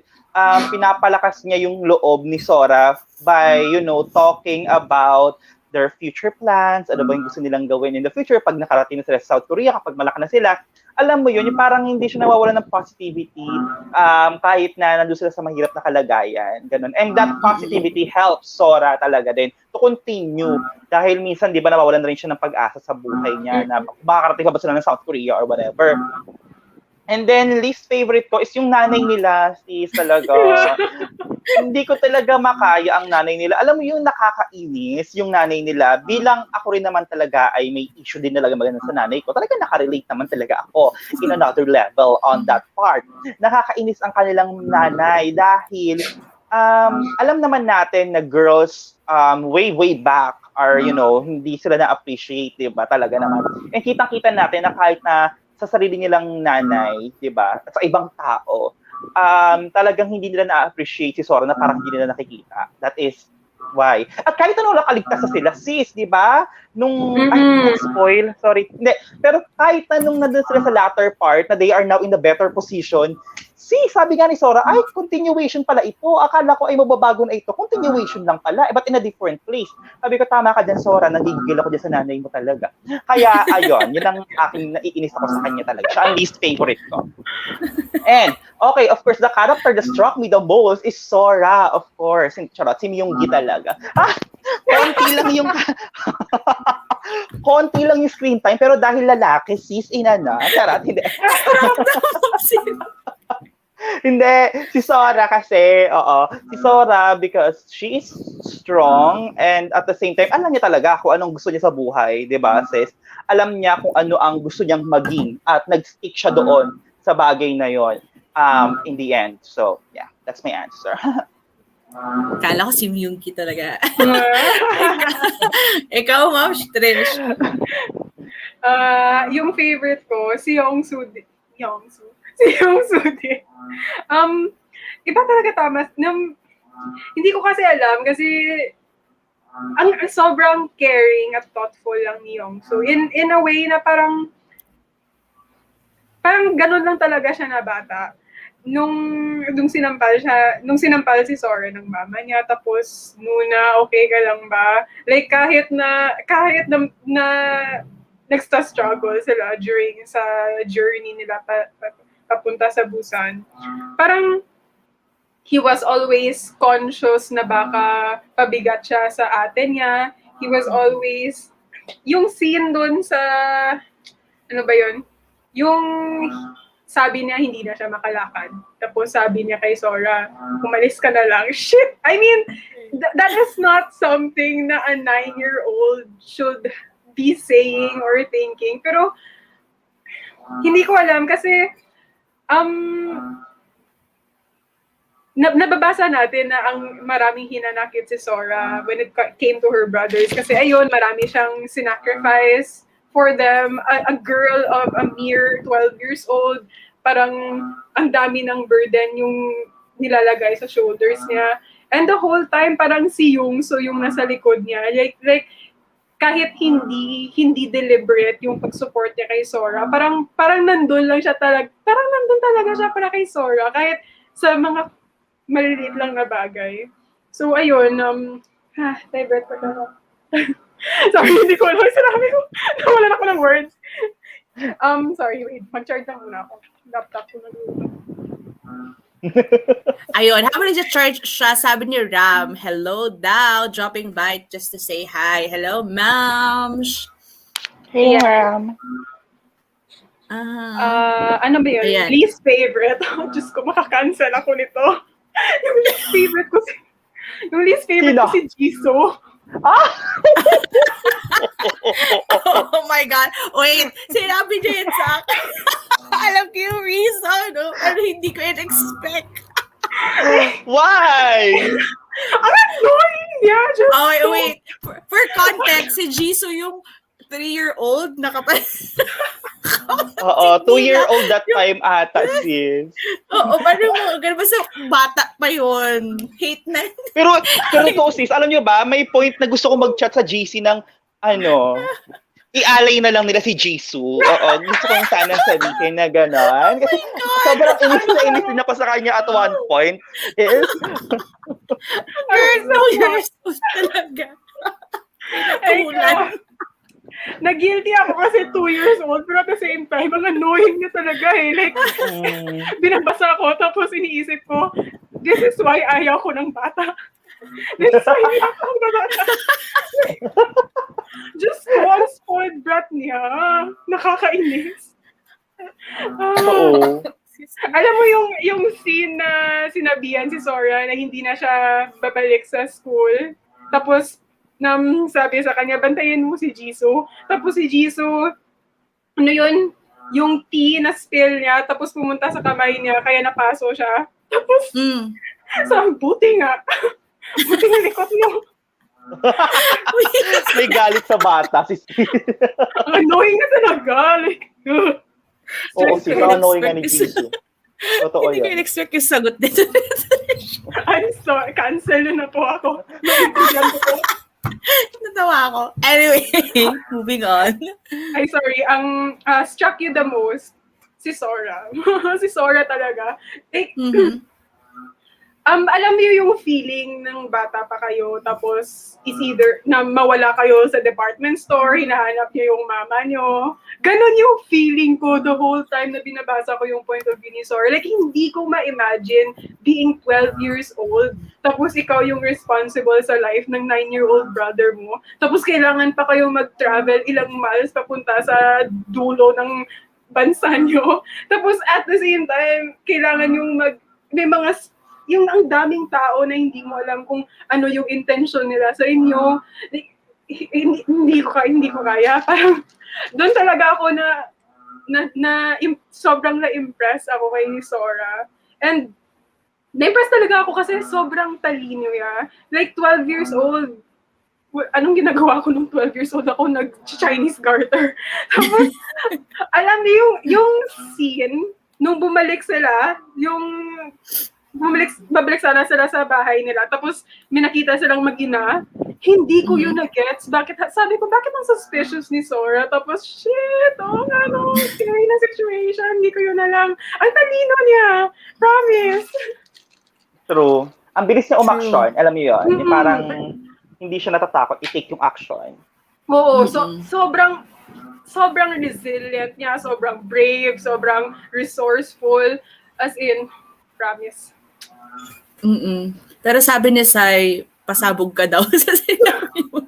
pinapalakas niya yung loob ni Sora by, talking about their future plans, ano ba yung gusto nilang gawin in the future pag nakarating na sila sa South Korea, kapag malaki na sila. Alam mo yun, yung parang hindi siya nawawala ng positivity kahit na nandun sila sa mahirap na kalagayan. Ganun. And that positivity helps Sora talaga din to continue. Dahil minsan, di ba, nawawalan na rin siya ng pag-asa sa buhay niya na makakarating pa ba sila ng South Korea or whatever. And then, least favorite ko is yung nanay nila, sis, talaga. Hindi ko talaga makaya ang nanay nila. Alam mo yung nakakainis, yung nanay nila, bilang ako rin naman talaga ay may issue din talaga maganda sa nanay ko. Talaga nakarelate naman talaga ako in another level on that part. Nakakainis ang kanilang nanay dahil alam naman natin na girls way back are, hindi sila na-appreciate, diba? Talaga naman. And kitang-kita natin na kahit na sa sarili nilang nanay, 'di ba? At sa ibang tao, talagang hindi nila na-appreciate si Sora na parang hindi nila nakikita. That is why. At kahit ano nakaligtas sa sila, sis, 'di ba? Nung spoil, sorry. Hindi, pero kahit na nung nandun sila sa latter part na they are now in the better position, sabi nga ni Sora, ay, continuation pala ito. Akala ko ay mababago na ito. Continuation lang pala, but in a different place. Sabi ko, tama ka dyan, Sora. Nagigigil ako dyan sa nanay mo talaga. Kaya, ayun, yun ang aking naiinis ako sa kanya talaga. Siya ang least favorite ko. And, okay, of course, the character that struck me the most is Sora, of course. Charot, si Myunggi talaga. Konti lang yung screen time, pero dahil lalaki, sis, ina na. Charot, hindi. Hindi, si Sora kasi, si Sora because she is strong and at the same time, alam niya talaga kung anong gusto niya sa buhay, di ba, sis? Alam niya kung ano ang gusto niyang maging at nag-stick siya doon sa bagay na yon in the end. So, yeah, that's my answer. Kala ko si Myungki talaga. Ikaw, Ma'am Trish. Yung favorite ko, si Yongsu. Si Yongsu din. Iba talaga tama. Hindi ko kasi alam kasi ang sobrang caring at thoughtful lang ni Yongsu. In a way na parang ganun lang talaga siya na bata. Nung sinampal si Sora ng mama niya, tapos Nuna, okay ka lang ba? Like kahit na nagsa-struggle sila during sa journey nila papunta sa Busan. Parang he was always conscious na baka pabigat siya sa ate niya. He was always, yung scene dun sa, ano ba yun? Yung sabi niya hindi na siya makalakad. Tapos sabi niya kay Sora, umalis ka na lang. Shit! I mean, that is not something na a 9-year-old should be saying or thinking. Pero, hindi ko alam kasi, nababasa natin na ang maraming hinanakit si Sora when it came to her brothers. Kasi ayun, marami siyang sinacrifice for them. A girl of a mere 12 years old, parang ang dami ng burden yung nilalagay sa shoulders niya. And the whole time, parang si Youngso yung nasa likod niya. Like kahit hindi deliberate yung pag-support niya kay Sora, parang nandun lang siya talaga. Parang nandun talaga siya para kay Sora. Kahit sa mga maliliit lang na bagay. So, ayun, divert ko na. Sorry, hindi ko alam. Sinabi ko, nawalan ako ng words. Sorry, wait. Mag-charge lang muna ako. Laptop ko na. Ayun, habang nag-charge siya, sabi ni Ram, hello daw, dropping by just to say hi. Hello, ma'am. Hey, Ram. Ano ba yun? Ayan. Least favorite. Diyos ko, makakancel ako nito. Yung least favorite ko si Jisoo. Ah! Oh my God. Wait, sinabi niya yun sa akin. Alam ko yung reason, no? Pero hindi ko in-expect. Why? Ang annoying niya. Oh, wait. For context, si Jisoo yung 3-year-old na kapal. Oo, 2-year-old that time ata, sis. Oo, paano mo? Ganun ba sa bata pa yun? Hate na. Pero to, sis, alam nyo ba, may point na gusto ko mag-chat sa GC ng, ialay na lang nila si Jisoo. Oo, gusto kong sana sabihin na gano'n. Kasi sobrang inis din ako sa kanya at one point. Is, Girl, no, you're so talaga. Pinatulan. Nag-guilty ako kasi 2 years old, pero at the same time, ang annoying niya talaga eh. Like, binabasa ko, tapos iniisip ko, this is why ayaw ko ng bata. This is why ayaw ko ng bata. Just one spoiled brat niya. Nakakainis. oo. Alam mo yung scene na sinabihan si Sora na hindi na siya babalik sa school. Tapos, sabi sa kanya, bantayan mo si Jisoo. Tapos si Jisoo, ano yun? Yung tea na spill niya, tapos pumunta sa kamay niya, kaya napaso siya. Tapos, buti nga. Buti nga likot mo. May galit sa bata, sis. Annoying na talaga. Like, Oo, sis, annoying nga ni Jisoo. Totoo Hindi ko yan. in-expect yung sagot nito. I'm sorry, cancel na po ako. Naiintindihan ko po. Natawa ako. Anyway, moving on. Ay, sorry. Ang struck you the most, si Sora. Si Sora talaga. Like, alam niyo yung feeling ng bata pa kayo, tapos is either na mawala kayo sa department store, hinahanap niyo yung mama niyo. Ganon yung feeling ko the whole time na binabasa ko yung point of view ni Sora. Like, hindi ko ma-imagine being 12 years old, tapos ikaw yung responsible sa life ng 9-year-old brother mo. Tapos kailangan pa kayong mag-travel ilang miles papunta sa dulo ng bansa niyo. Tapos at the same time, kailangan yung may mga yung ang daming tao na hindi mo alam kung ano yung intention nila sa inyo. Like, hindi ko kaya. Parang doon talaga ako sobrang na-impress ako kay Sora. And na-impress talaga ako kasi sobrang talino niya. Like 12 years old. Anong ginagawa ko nung 12 years old? Ako nag-Chinese garter. Tapos, alam niyo yung scene, nung bumalik sila, babalik sana sila sa bahay nila. Tapos, may nakita silang mag-ina. Hindi ko yun na-gets. Sabi ko, bakit ang suspicious ni Sora? Tapos, shit, scary na situation. Hindi ko yun alam. Ang talino niya. Promise. True. Ang bilis niya umaksyon. Alam niyo yun? Yung parang hindi siya natatakot i-take yung action. Oo. So, sobrang sobrang resilient niya, sobrang brave, sobrang resourceful. As in, promise. Pero sabi ni Sai, pasabog ka daw sa sinabi mo.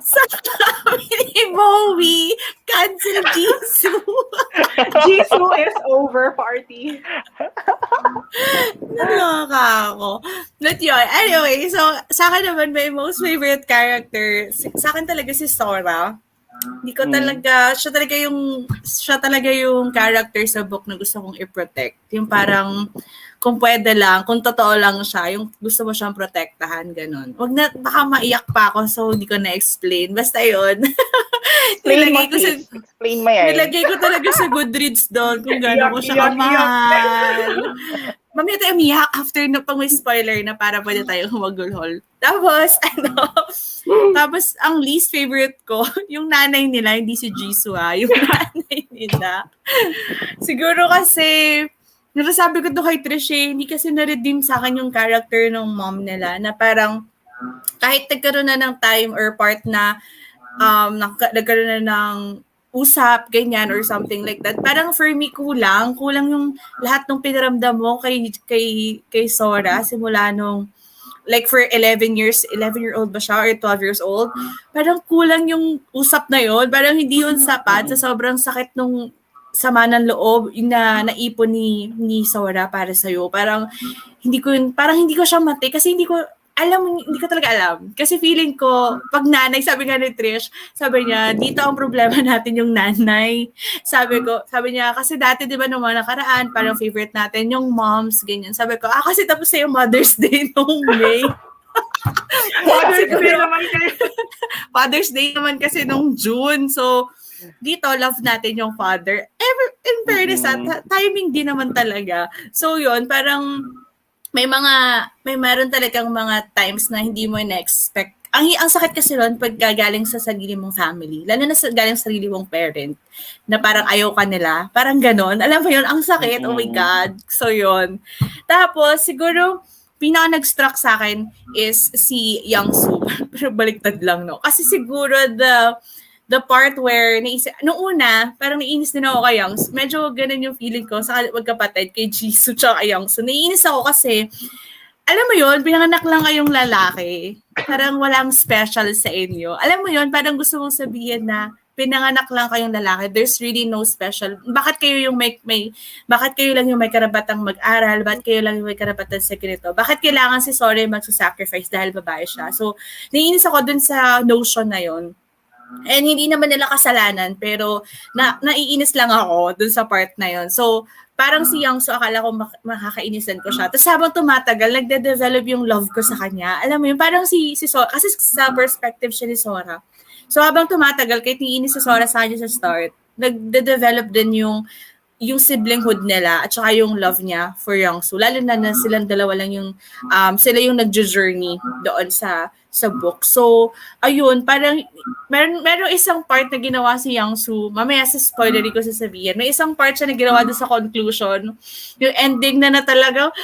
Sabi ni Bowie, cancel Jisoo. Jisoo is over party. Naloka ako. But yun, anyway, so sa akin naman, my most favorite character, sa akin talaga si Sora. Hindi ko talaga, siya talaga yung character sa book na gusto kong i-protect. Yung parang, kung pwede lang, kung totoo lang siya, yung gusto mo siyang protektahan, ganun. Wag na, baka maiyak pa ako, so hindi ko na-explain. Basta yun. Explain mo yan. Nilagay ko talaga sa Goodreads doon kung gano'n ko siya kamahal. Mamaya tayo umiyak after na pang may spoiler na para pwede tayo humagulhol. Tapos, tapos ang least favorite ko, yung nanay nila, hindi si Jisoo yung nanay nila. Siguro kasi, nasasabi ko to kay Trish, hindi kasi na-redeem sa akin yung character ng mom nila na parang kahit nagkaroon na ng time or part na nagkaroon na ng usap, ganyan, or something like that. Parang for me, kulang yung lahat ng pinaramdam mo kay Sora, simula nung, like for 11-year-old ba siya, or 12 years old, parang kulang yung usap na yon. Parang hindi yun sapat sa sobrang sakit nung sama ng loob na naipon ni Sora para sa'yo. Parang hindi ko siya mati kasi hindi ko talaga alam. Kasi feeling ko, pag nanay, sabi nga ni Trish, sabi niya, dito ang problema natin yung nanay. Sabi niya, kasi dati, di ba, nung mga nakaraan, parang favorite natin yung moms, ganyan. Sabi ko, kasi tapos na yung Mother's Day nung May. Father's Day naman kasi nung June. So, dito, love natin yung father. In fairness, timing din naman talaga. So, yun, parang, meron talagang mga times na hindi mo na-expect. Ang sakit kasi ron pag gagaling sa sarili mong family, lalo na galing sa sarili mong parent, na parang ayaw ka nila, parang ganon. Alam mo yun, ang sakit, oh my God. So yun. Tapos, siguro, pinaka nag-struck sa akin is si Young-soo. Pero baliktad lang, no? Kasi siguro the part where nung una, parang naiinis din ako kay Youngs. Medyo ganun yung feeling ko sa magkapatid kay Jisoo tsaka kay Youngs. So, naiinis ako kasi, alam mo yun, pinanganak lang kayong lalaki. Parang walang special sa inyo. Alam mo yun, parang gusto mong sabihin na pinanganak lang kayong lalaki. There's really no special. Bakit kayo lang yung may karapatang mag-aral? Bakit kayo lang yung may karapatang sa ganito? Bakit kailangan si Sora magsasacrifice dahil babae siya? So, naiinis ako dun sa notion na yun. And hindi naman nila kasalanan, pero naiinis lang ako dun sa part na yon. So, parang si Youngso, akala ko makakainisan ko siya. Tapos habang tumatagal, nagde-develop yung love ko sa kanya. Alam mo yun, parang si Sora, kasi sa perspective siya ni Sora. So, habang tumatagal, kahit naiinis si Sora sa kanya sa start, nagde-develop din yung siblinghood nila at saka yung love niya for Youngsu. Lalo na silang dalawa lang yung sila yung nagjo-journey doon sa book. So, ayun, parang meron isang part na ginawa si Youngsu. Mamaya sa spoilery ko sasabihin. May isang part siya na ginawa doon sa conclusion. Yung ending na talaga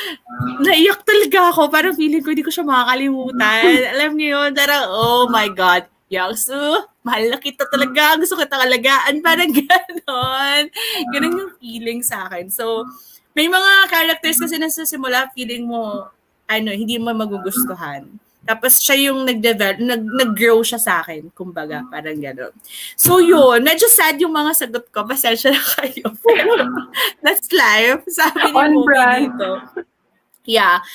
naiyak talaga ako. Parang feeling ko hindi ko siya makakalimutan. Alam niyo yun, parang oh my God. Youngsu, mahal na kita talaga. Gusto kita alagaan. Parang ganon. Ganon yung feeling sa akin. So, may mga characters kasi na sa simula, feeling mo, hindi mo magugustuhan. Tapos siya yung nag-grow siya sa akin. Kumbaga, parang ganon. So, yun. Medyo sad yung mga sagot ko. Pasensya na kayo. That's life. Sabi ni Movie dito. Yeah.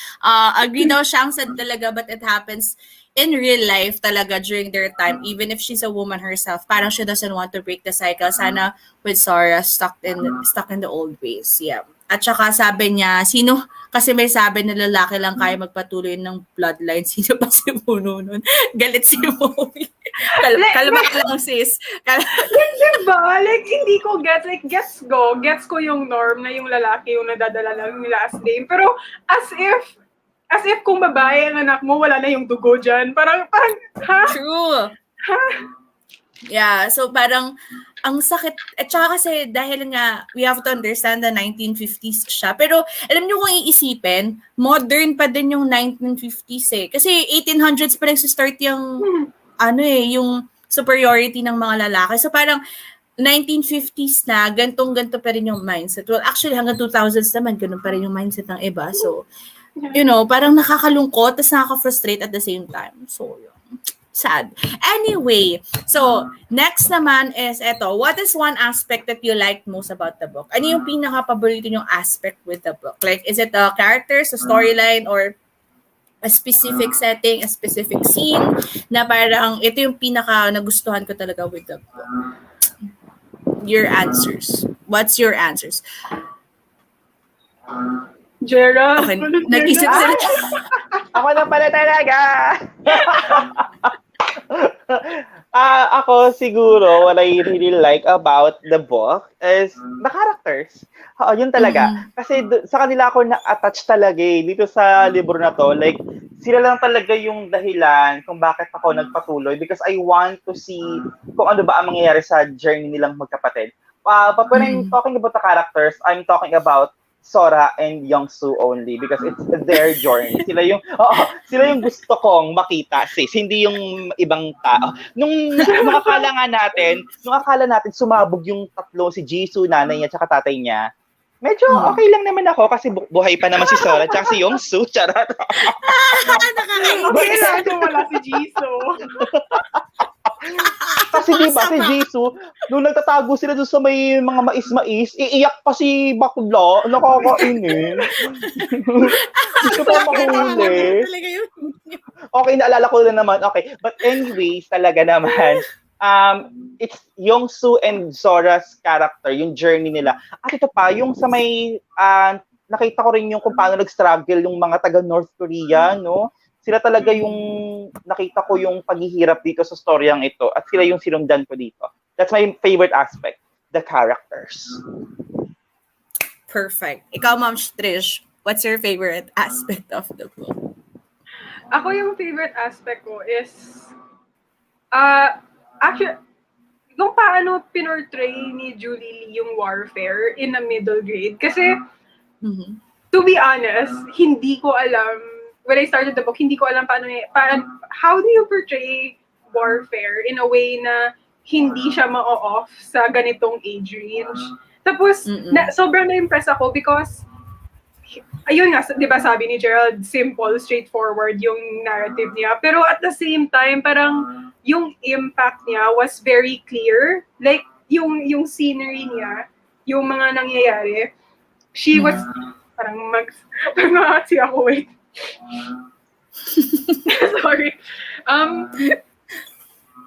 Agree daw siyang sad talaga, but it happens in real life talaga during their time, even if she's a woman herself, parang she doesn't want to break the cycle. Sana with Sora stuck in the old ways. Yeah. At saka sabi niya, kasi may sabi na lalaki lang kaya magpatuloy ng bloodline. Sino pa si Puno nun? Galit si Momi. Kalma ka lang, sis. Diba? Like, hindi ko gets. Like, gets ko yung norm na yung lalaki yung nadadala lang yung last name. Pero as if kung babae ang anak mo, wala na yung dugo dyan. Parang, ha? True. Ha? Yeah, so parang, ang sakit. At saka kasi, dahil nga, we have to understand na 1950s siya. Pero, alam niyo kung iisipin, modern pa din yung 1950s eh. Kasi 1800s pa nag-start yung, yung superiority ng mga lalaki. So parang 1950s na, gantong-ganto pa rin yung mindset. Well, actually, hanggang 2000s naman, ganun pa rin yung mindset ng iba. So, parang nakakalungkot, tapos nakaka-frustrate at the same time. So, sad. Anyway, so, next naman is eto. What is one aspect that you like most about the book? Ano yung pinaka-paborito yung aspect with the book? Like, is it the characters, the storyline, or a specific setting, a specific scene na parang ito yung pinaka-nagustuhan ko talaga with the book? Your answers. What's your answers? Gerald, Okay, nag-isip sila. Ako na pala talaga! Ako siguro, what I really like about the book is the characters. Yun talaga. Kasi sa kanila ako na-attach talaga dito sa libro na to. Like, sila lang talaga yung dahilan kung bakit ako nagpatuloy because I want to see kung ano ba ang mangyayari sa journey nilang magkapatid. But when I'm talking about the characters, I'm talking about Sora and Youngsu only because it's their journey. Sila yung gusto kong makita, sis. Hindi yung ibang tao. Nung akala natin sumabog yung tatlo, si Jisoo, nanay niya, tsaka tatay niya, medyo okay lang naman ako kasi buhay pa naman si Sora tsaka si Youngsu. Charot. Okay lang kung wala si Jisoo. Kasi diba si Jisoo, nung nagtatago sila doon sa may mga mais-mais, iiyak pa si Bakla. Nakakainis. Gusto pa mahuli. Okay, naalala ko na naman. Okay, but anyways, talaga naman, it's Youngsu and Sora's character, yung journey nila. At ito pa, yung sa may, nakita ko rin yung kung paano nag-struggle yung mga taga North Korea, no? Sila talaga yung nakita ko yung paghihirap dito sa storyang ito at sila yung sinundan ko dito. That's my favorite aspect, the characters. Perfect. Ikaw, Ma'am Trish, what's your favorite aspect of the book? Ako yung favorite aspect ko is actually kung paano pinortray ni Julie Lee yung warfare in a middle grade. Kasi to be honest, hindi ko alam when I started the book, hindi ko alam how do you portray warfare in a way na hindi siya ma-off sa ganitong age range. Tapos, sobrang na-impress ako because, ayun nga, di ba sabi ni Gerald, simple, straightforward yung narrative niya. Pero at the same time, parang yung impact niya was very clear. Like, yung scenery niya, yung mga nangyayari, she was, parang mag-si ako, wait. Sorry.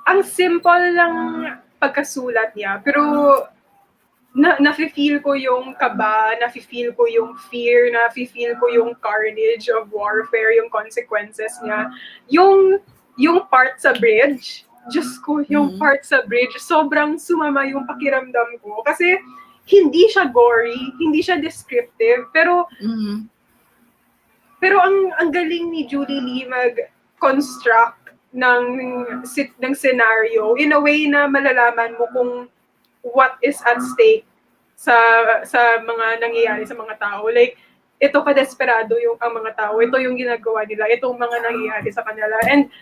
Ang simple lang pagkasulat niya, pero nafe-feel ko yung kaba, nafe-feel ko yung fear, nafe-feel ko yung carnage of warfare, yung consequences niya. Yung part sa bridge, Diyos ko, yung part sa bridge, sobrang sumama yung pakiramdam ko. Kasi hindi siya gory, hindi siya descriptive, pero ang galing ni Julie Lee mag-construct ng scenario in a way na malalaman mo kung what is at stake sa mga nangyayari sa mga tao. Like, ito ka-desperado ang mga tao, ito yung ginagawa nila, itong mga nangyayari sa kanila. And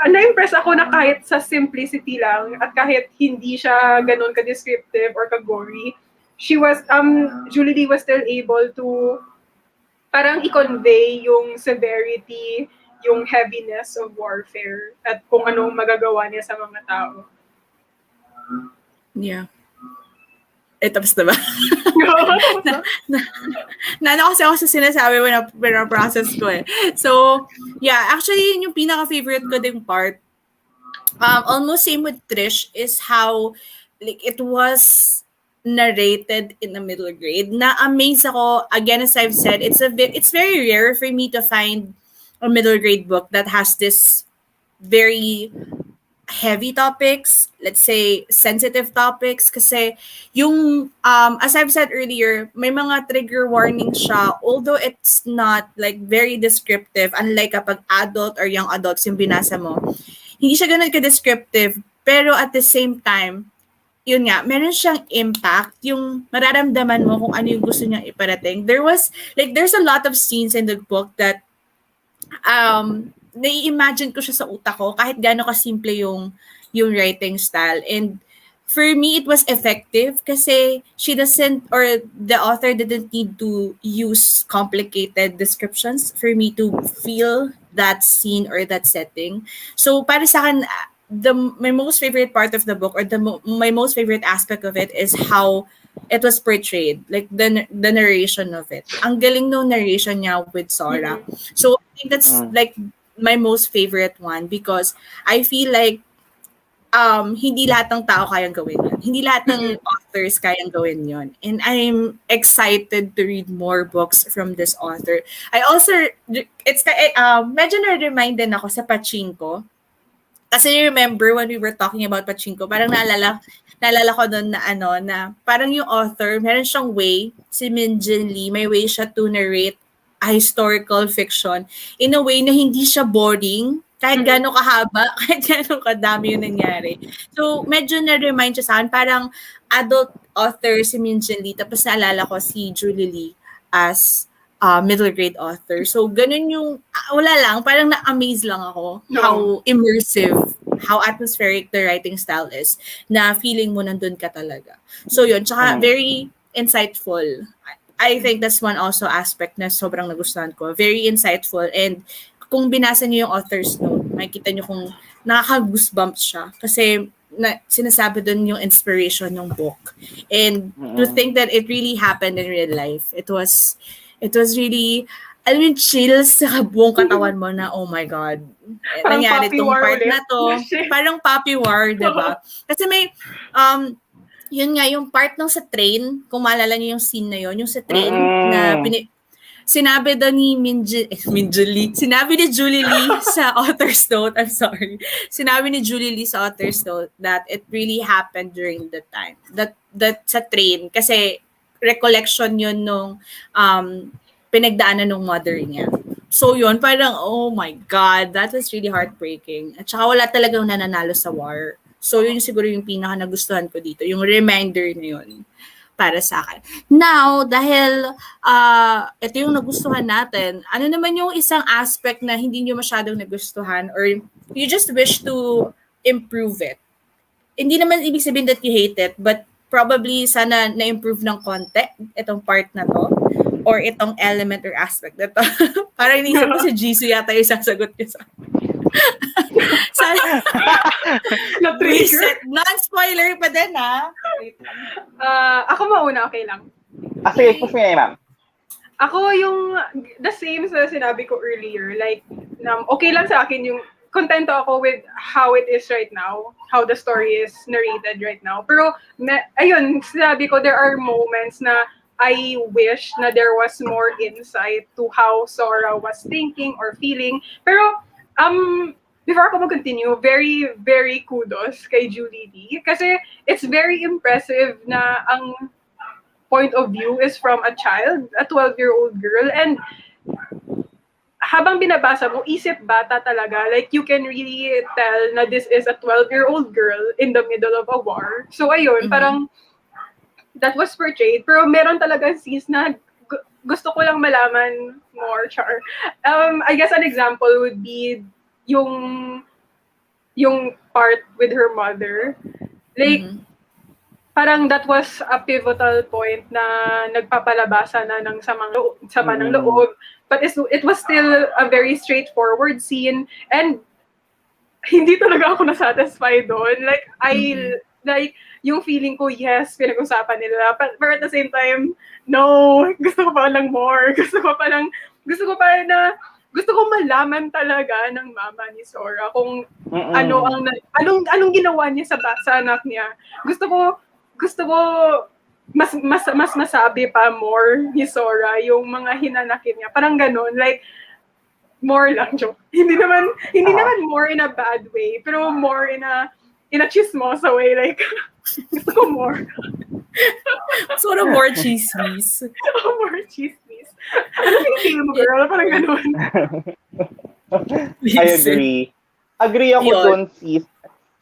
na-impress ako na kahit sa simplicity lang at kahit hindi siya ganun ka-descriptive or ka-gory, Julie Lee was still able to parang i-convey yung severity, yung heaviness of warfare at kung anong magagawa niya sa mga tao. Yeah. Tapos na ba? Nano kasi ako sa sinasabi mo na process ko eh. So, yeah, actually yun yung pinaka-favorite ko ding part. Almost same with Trish is how like it was narrated in the middle grade. Na-amaze ako, again, as I've said, it's very rare for me to find a middle grade book that has this very heavy topics, let's say sensitive topics, kasi yung as I've said earlier, may mga trigger warnings siya, although it's not like very descriptive, unlike kapag adult or young adults yung binasa mo, hindi siya ganun ka-descriptive, pero at the same time, yun nga, meron siyang impact, yung mararamdaman mo kung ano yung gusto niyang iparating. There's a lot of scenes in the book that nai-imagine ko siya sa utak ko kahit gaano kasimple yung yung writing style. And for me, it was effective kasi she doesn't, or the author didn't need to use complicated descriptions for me to feel that scene or that setting. So para sa akin, my most favorite part of the book, or my most favorite aspect of it, is how it was portrayed, like the narration of it. Ang galing no narration niya with Sora. Mm-mm. So I think that's Mm. like my most favorite one, because I feel like hindi lahat ng tao kayang gawin yun. Hindi lahat ng authors kayang gawin yun. And I'm excited to read more books from this author. I also, medyo na-remind din ako sa Pachinko. Kasi remember when we were talking about Pachinko, parang naalala ko doon na na parang yung author, meron siyang way, si Min Jin Lee, may way siya to narrate a historical fiction in a way na hindi siya boring, kahit gano'ng kahaba, kahit gano'ng kadami yung nangyari. So, medyo na-remind siya sa akin, parang adult author si Min Jin Lee, tapos naalala ko si Julie Lee as middle grade author. So, ganun yung, wala lang, parang na-amaze lang ako how immersive, how atmospheric the writing style is, na feeling mo nandun ka talaga. So, yun. Tsaka, very insightful. I think that's one also aspect na sobrang nagustuhan ko. Very insightful. And kung binasa niyo yung author's note, makikita niyo kung nakaka-goosebumps siya. Kasi sinasabi dun yung inspiration ng book. And to think that it really happened in real life, it was really, alam mo, chills sa buong katawan mo na, oh my God, Parang nangyari Poppy tong War part ulit. na to. Parang Poppy War, diba? Kasi may, yun nga, yung part ng sa train, kung maalala niyo yung scene na yun, yung sa train, na sinabi daw ni sinabi ni Julie Lee sa author's note, I'm sorry, sinabi ni Julie Lee sa author's note that it really happened during the time, that sa train, kasi recollection yun nung pinagdaanan ng mother niya. So yun, parang, oh my God, that was really heartbreaking. At saka wala talagang nananalo sa war. So yun siguro yung pinaka nagustuhan ko dito, yung reminder na yun para sa akin. Now, dahil ito yung nagustuhan natin, ano naman yung isang aspect na hindi nyo masyadong nagustuhan or you just wish to improve it? Hindi naman ibig sabihin that you hate it, but probably sana na-improve ng konti itong part na to or itong element or aspect na to. Parang inisip ko si Jisoo yata yung sasagot ko sa Na-trigger. Non-spoiler pa din, ha? Ako mauna, okay lang. Sige, push me na, ma'am. Ako yung the same sa sinabi ko earlier. Like, okay lang sa akin yung kontento ako with how it is right now, how the story is narrated right now. Pero, ayun, sinabi ko, there are moments na I wish na there was more insight to how Sora was thinking or feeling. Pero, before ako mag-continue, very, very kudos kay Julie Lee. Kasi it's very impressive na ang point of view is from a child, a 12-year-old girl. And habang binabasa mo, isip bata talaga. Like, you can really tell na this is a 12-year-old girl in the middle of a war. So, ayun, parang that was portrayed. Pero meron talaga scenes na gusto ko lang malaman more, Char. I guess an example would be yung part with her mother. Like, parang that was a pivotal point na nagpapalabasa na ng sama ng loob. But it was still a very straightforward scene. And hindi talaga ako nasatisfied doon. Like, like, yung feeling ko, yes, pinag-usapan nila. But at the same time, no, gusto ko pa lang more. Gusto ko malaman talaga ng mama ni Sora kung anong ginawa niya sa anak niya. Gusto ko mas masabi pa more ni Sora yung mga hinanakit niya. Parang ganun, like more lang, joke. Hindi naman more in a bad way, pero more in a chismosa way, like gusto ko more. Sort of more chismis. More chismis. Ano feeling mo, girl? Parang ganun. I agree. Agree ako doon, sis.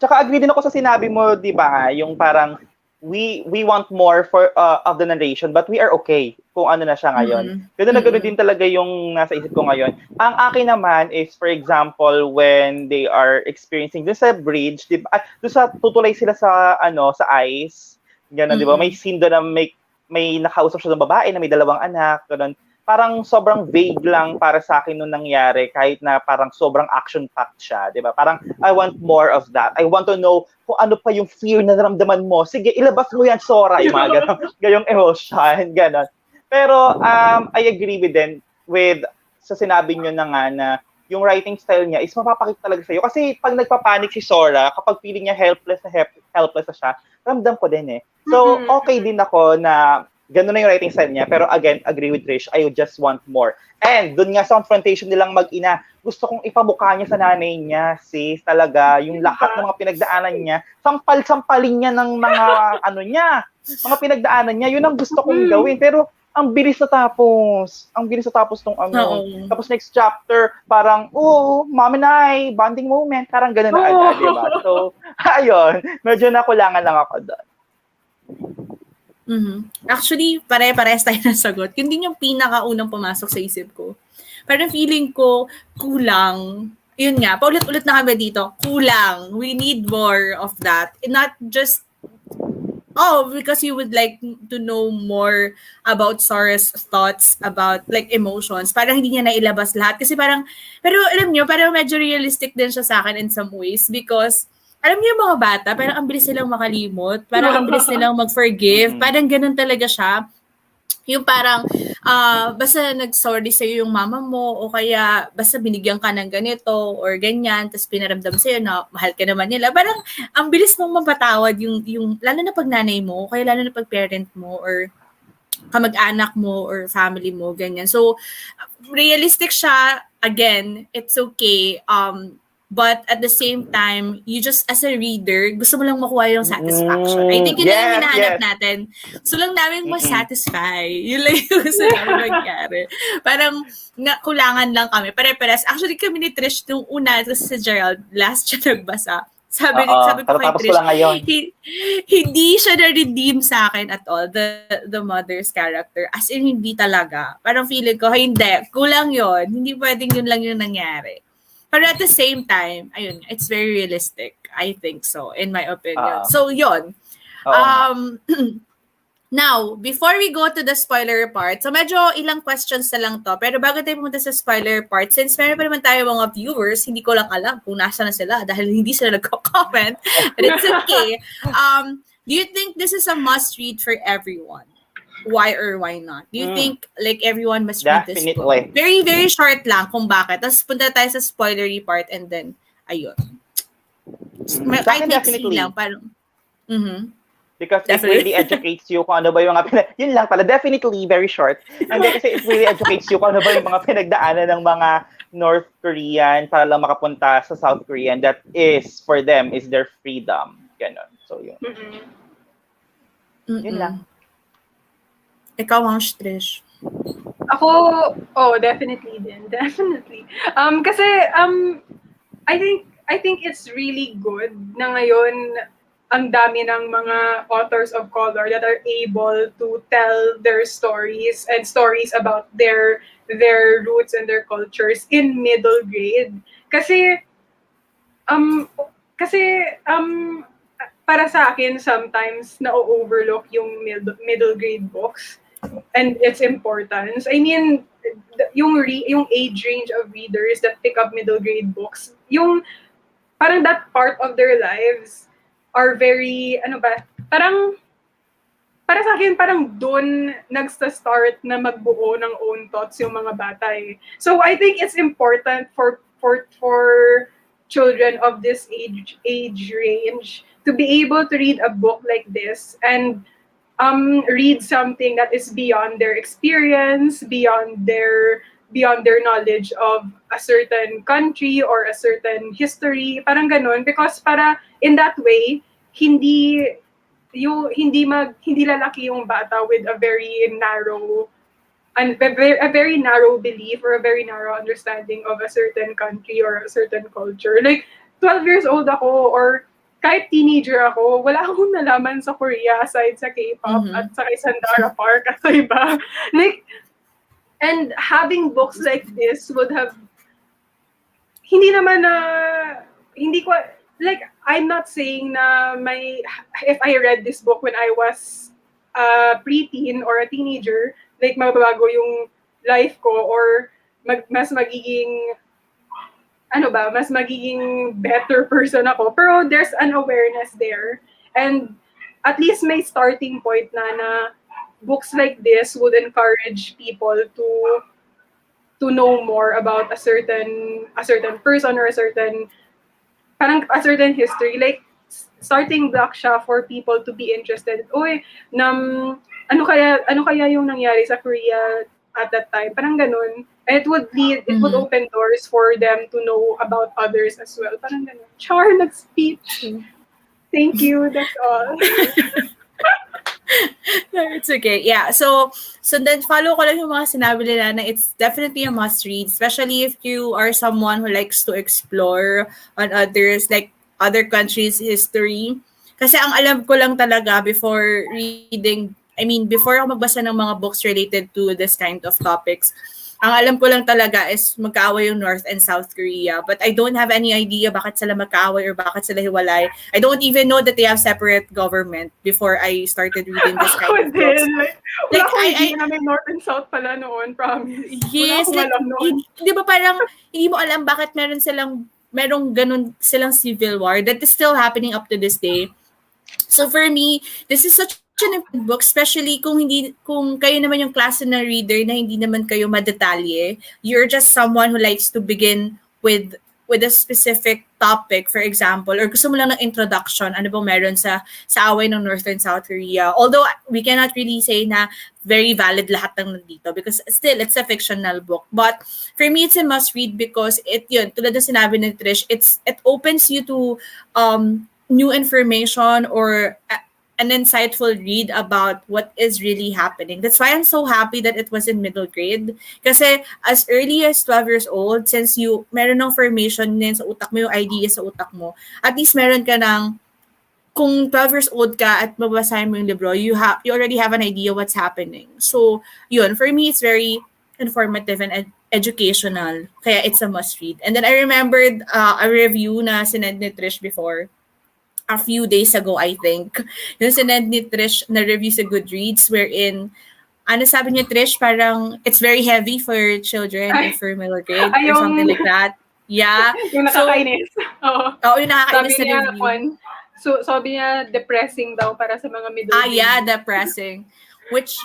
Tsaka agree din ako sa sinabi mo, di ba, yung parang we want more for of the narration, but we are okay kung ano na siya ngayon. Mm-mm. Gano'n na gano'n Mm-mm. din talaga yung nasa isip ko ngayon. Ang akin naman is, for example, when they are experiencing doon sa bridge, di ba? Doon sa tutulay sila sa sa ice. Gano'n, di ba? May Mm-mm. scene doon na may nakausap siya ng babae na may dalawang anak, gano'n. Parang sobrang vague lang para sa akin nung nangyari kahit na parang sobrang action-packed siya, di ba? Parang I want more of that. I want to know kung ano pa yung fear na naramdaman mo. Sige, ilabas mo yan, Sora. Yung mga ganyong emotion, gano'n. Pero I agree with sa sinabi nyo na nga na yung writing style niya is mapapakita talaga sa'yo. Kasi pag nagpapanik si Sora, kapag feeling niya helpless na siya, ramdam ko din eh. So, okay din ako na ganun na yung writing style niya. Pero again, agree with Trish, I would just want more. And dun nga sa confrontation nilang mag-ina, gusto kong ipamukha niya sa nanay niya, sis, talaga, yung lahat ng mga pinagdaanan niya, sampal-sampalin niya ng mga, mga pinagdaanan niya, yun ang gusto kong gawin. Pero, ang bilis natapos. Ang bilis natapos nung Oo. Tapos next chapter, parang, mom and I, bonding moment, parang ganun na agad, diba? So, ayun, medyo nakulangan lang ako doon. Actually, pare-parehas tayo ng sagot. Yun din yung pinakaunang pumasok sa isip ko. Parang feeling ko, kulang. Yun nga, paulit-ulit na kami dito. Kulang. We need more of that. And not just, because you would like to know more about Sora's thoughts, about like emotions. Parang hindi niya nailabas lahat. Kasi parang, pero alam niyo, parang medyo realistic din siya sa akin in some ways because alam niyo yung mga bata, parang ang bilis nilang makalimot, parang ang bilis nilang mag-forgive, parang ganun talaga siya. Yung parang, basta nag-sorry sa'yo yung mama mo, o kaya basta binigyan ka ng ganito, or ganyan, tapos pinaramdam sa'yo na mahal ka naman nila. Parang, ang bilis mong mapatawad yung lalo na pag nanay mo, o kaya lalo na pag parent mo, or kamag-anak mo, or family mo, ganyan. So, realistic siya, again, it's okay, but at the same time, you just, as a reader, gusto mo lang makuha yung satisfaction. I think yun na yung hinahanap natin. Gusto lang namin ma-satisfy. Yun lang yung gusto namin mangyari. Parang, kulangan lang kami. Pare-pares. Actually, kami ni Trish, nung una, kasi si Gerald, last siya nagbasa. Sabi ko kay Trish, hindi siya na-redeem sa akin at all, the mother's character. As in, hindi talaga. Parang feeling ko, hindi, kulang yon. Hindi pwedeng yun lang yung nangyari. Pero at the same time, ayun, it's very realistic. I think so, in my opinion. So, yun. Now, before we go to the spoiler part, so medyo ilang questions na lang to. Pero bago tayo pumunta sa spoiler part, since meron pa naman tayo mga viewers, hindi ko lang alam kung nasa na sila dahil hindi sila nagko-comment. But it's okay. Do you think this is a must-read for everyone? Why or why not? Do you think like everyone must read this book? Very, very short lang kung bakit. Tapos punta tayo sa spoilery part and then, ayun. Kahit definitely lang, parang, because definitely. It really educates you kung ano ba yung mga yun lang pala, definitely very short. And then kasi it really educates you kung ano ba yung mga pinagdaanan ng mga North Korean para lang makapunta sa South Korean that is, for them, is their freedom. Ganon. So, yun. Yun lang. Ikaw ang Trish. Ako, definitely din. Definitely. Kasi, I think it's really good na ngayon ang dami ng mga authors of color that are able to tell their stories and stories about their roots and their cultures in middle grade. Kasi para sa akin sometimes na-overlook yung middle grade books and its importance. I mean, yung age range of readers that pick up middle grade books, yung parang that part of their lives are very, parang, para sa akin, parang doon nagsta-start na magbuo ng own thoughts yung mga bata eh. So I think it's important for children of this age range to be able to read a book like this and read something that is beyond their experience, beyond their knowledge of a certain country or a certain history, parang ganun, because para in that way hindi lalaki yung bata with a very narrow belief or a very narrow understanding of a certain country or a certain culture. Like 12 years old ako or kahit teenager ako, wala akong nalaman sa Korea aside sa K-pop at sa kay Sandara Park at sa iba. Like, and having books like this would have, hindi naman na, hindi ko, like, I'm not saying na if I read this book when I was a preteen or a teenager, like, mababago yung life ko or mas magiging mas magiging better person ako. Pero there's an awareness there. And at least may starting point na books like this would encourage people to know more about a certain person or a certain history. Like, starting block siya for people to be interested. Uy, ano kaya yung nangyari sa Korea at that time? Parang ganun. And it would open doors for them to know about others as well. Parang ganun. Char, nag-speech. Thank you, that's all. It's okay. Yeah. So then follow ko lang yung mga sinabi nila na it's definitely a must read, especially if you are someone who likes to explore on others, like other countries' history. Kasi ang alam ko lang talaga before before ako magbasa ng mga books related to this kind of topics, ang alam ko lang talaga is magkaaway yung North and South Korea. But I don't have any idea bakit sila magkaaway or bakit sila hiwalay. I don't even know that they have separate government before I started reading this kind of books. Like, I na may North and South pala noon, promise. Yes, like, di ba parang hindi mo alam bakit merong ganun silang civil war that is still happening up to this day. So for me, this is such an important book, especially kung kayo naman yung klase na reader na hindi naman kayo madetalye. You're just someone who likes to begin with a specific topic, for example, or gusto mo lang ng introduction, ano bang meron sa away ng North and South Korea. Although we cannot really say na very valid lahat ng nandito because still it's a fictional book. But for me, it's a must read because tulad ng sinabi ni Trish, it opens you to new information or an insightful read about what is really happening. That's why I'm so happy that it was in middle grade. Kasi as early as 12 years old, since meron ng formation din sa utak mo, yung idea sa utak mo, at least meron ka ng, kung 12 years old ka at mabasahin mo yung libro, you already have an idea what's happening. So, for me, it's very informative and educational. Kaya it's a must read. And then I remembered a review na sinend ni Trish before, a few days ago, I think. Yung sinend ni Trish na review sa Goodreads wherein, sabi niya, Trish, parang it's very heavy for children or for middle grade or something like that. Yeah. Yung nakakainis. Oo, yung nakakainis na review. So, sabi niya, depressing daw para sa mga middle grade. Yeah, depressing. Which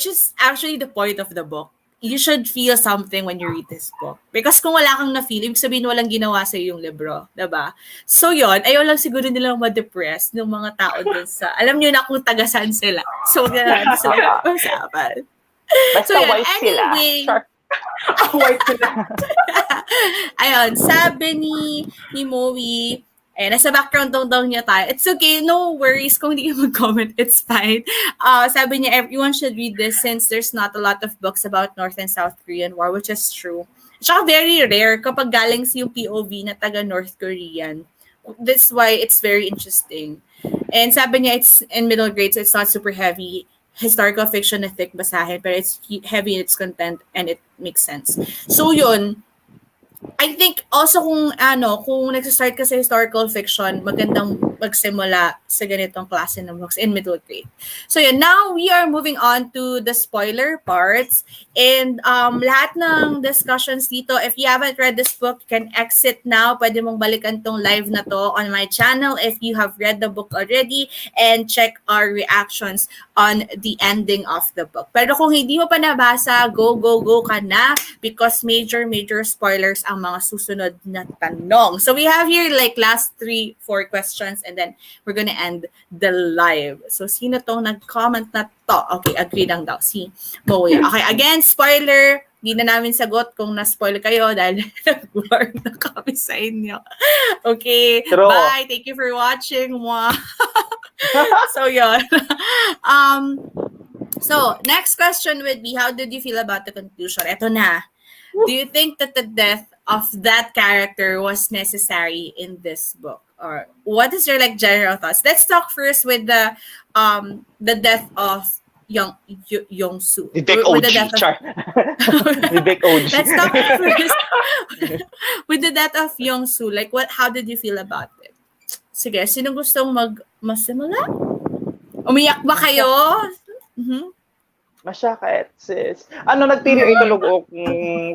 is actually the point of the book. You should feel something when you read this book. Because kung wala kang na-feel, ibig sabihin walang ginawa sa yung libro. Diba? So ayaw lang siguro nilang ma-depress ng mga tao dun sa, alam nyo na kung taga-saan sila. So, ganun sila usapan. Basta white anyway, sila. Sure. White sila. Ayun, sabi ni Moe, nasa background daw niya tayo. It's okay, no worries kung hindi ka mag-comment, it's fine. Sabi niya, everyone should read this since there's not a lot of books about North and South Korean War, which is true. Tsaka very rare kapag galing yung POV na taga North Korean. That's why it's very interesting. And sabi niya, it's in middle grade, so it's not super heavy. Historical fiction na thick basahin, but it's heavy in its content and it makes sense. So I think also kung nag-start ka sa historical fiction, magandang magsimula sa ganitong klase ng books in middle grade. So now we are moving on to the spoiler parts. And lahat ng discussions dito, if you haven't read this book, you can exit now. Pwede mong balikan tong live na to on my channel if you have read the book already and check our reactions on the ending of the book. Pero kung hindi mo pa nabasa, go ka na because major spoilers ang mga susunod na tanong. So we have here like last 3-4 questions and then we're gonna end the live. So sino tong nag-comment na to? Okay, agree lang daw. Si Moe. Okay, again, spoiler. Hindi na namin sagot kung na-spoil kayo dahil nag-warn na kami sa inyo. Okay, True. Bye. Thank you for watching. So yun. So next question would be, how did you feel about the conclusion? Eto na. Do you think that the death of that character was necessary in this book? or what is your like general thoughts? Let's talk first with the death of Young Soo. Vivek With the OG, death of char. Vivek OG. let's talk first with the death of Young Soo. Like how did you feel about it? Sige, sino gustong masimula? Umiyak ba kayo? Mhm. Masyakit, sis. Nagtiri ito lugok.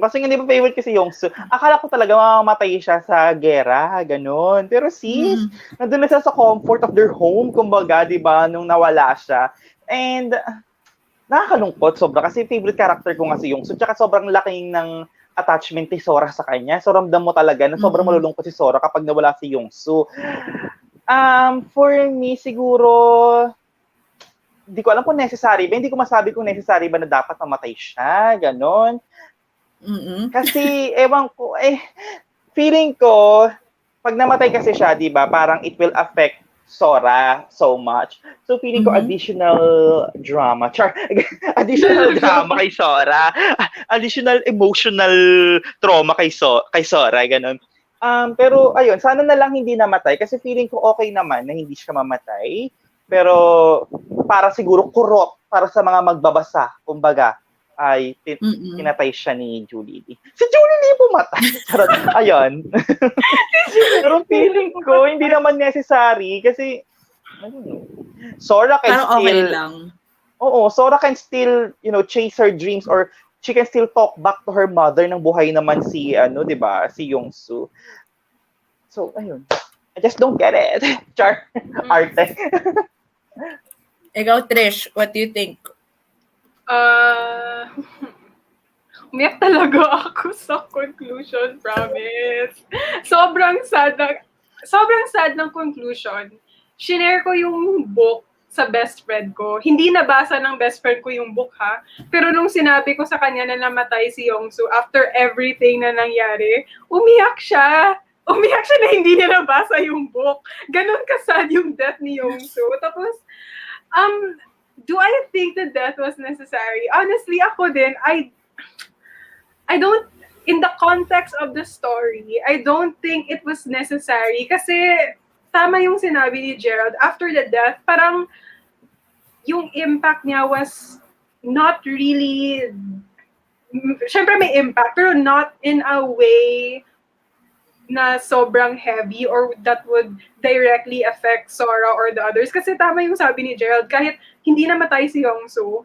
Kasi hindi pa favorite kasi yung akala ko talaga mamamatay siya sa gera, ganun. Pero sis, nandun na siya sa comfort of their home, kumbaga, di ba, nung nawala siya. And, nakakalungkot sobra kasi favorite character ko nga si Yongsu. Tsaka sobrang laking ng attachment ni Sora sa kanya. So, ramdam mo talaga na sobrang malulungkot si Sora kapag nawala si Yongsu. For me, siguro, hindi ko alam kung necessary ba. Hindi ko masabi kung necessary ba na dapat mamatay siya. Ganon. Kasi, ewan ko, feeling ko, pag namatay kasi siya, di ba, parang it will affect Sora so much. So, feeling ko additional drama. Additional drama kay Sora. Additional emotional trauma kay Sora. Ganon. Pero, ayun, sana na lang hindi namatay kasi feeling ko okay naman na hindi siya mamatay. Pero para siguro kurot para sa mga magbabasa, kumbaga, ay pinatay siya ni Julie Lee. Si Julie Lee pumatay. Ayun. Pero feeling ko, hindi naman necessary kasi, Sora can parang still, okay lang. Oo, Sora can still, chase her dreams or she can still talk back to her mother nang buhay naman si, di ba, si Yongsu. So, ayun. I just don't get it. Char. Arte. Ikaw, Trish, what do you think? Umiyak talaga ako sa conclusion, promise. Sobrang sad ng conclusion. Shinare ko yung book sa best friend ko. Hindi nabasa ng best friend ko yung book, ha? Pero nung sinabi ko sa kanya na namatay si Yongsu, after everything na nangyari, umiyak siya. Umiyak siya na hindi niya nabasa yung book. Ganon kasad yung death ni Yongsu. Tapos, do I think the death was necessary? Honestly, ako din, I don't, in the context of the story, I don't think it was necessary. Kasi, tama yung sinabi ni Gerald, after the death, parang, yung impact niya was not really, syempre may impact, pero not in a way na sobrang heavy or that would directly affect Sora or the others. Kasi tama yung sabi ni Gerald, kahit hindi namatay si Yongsu,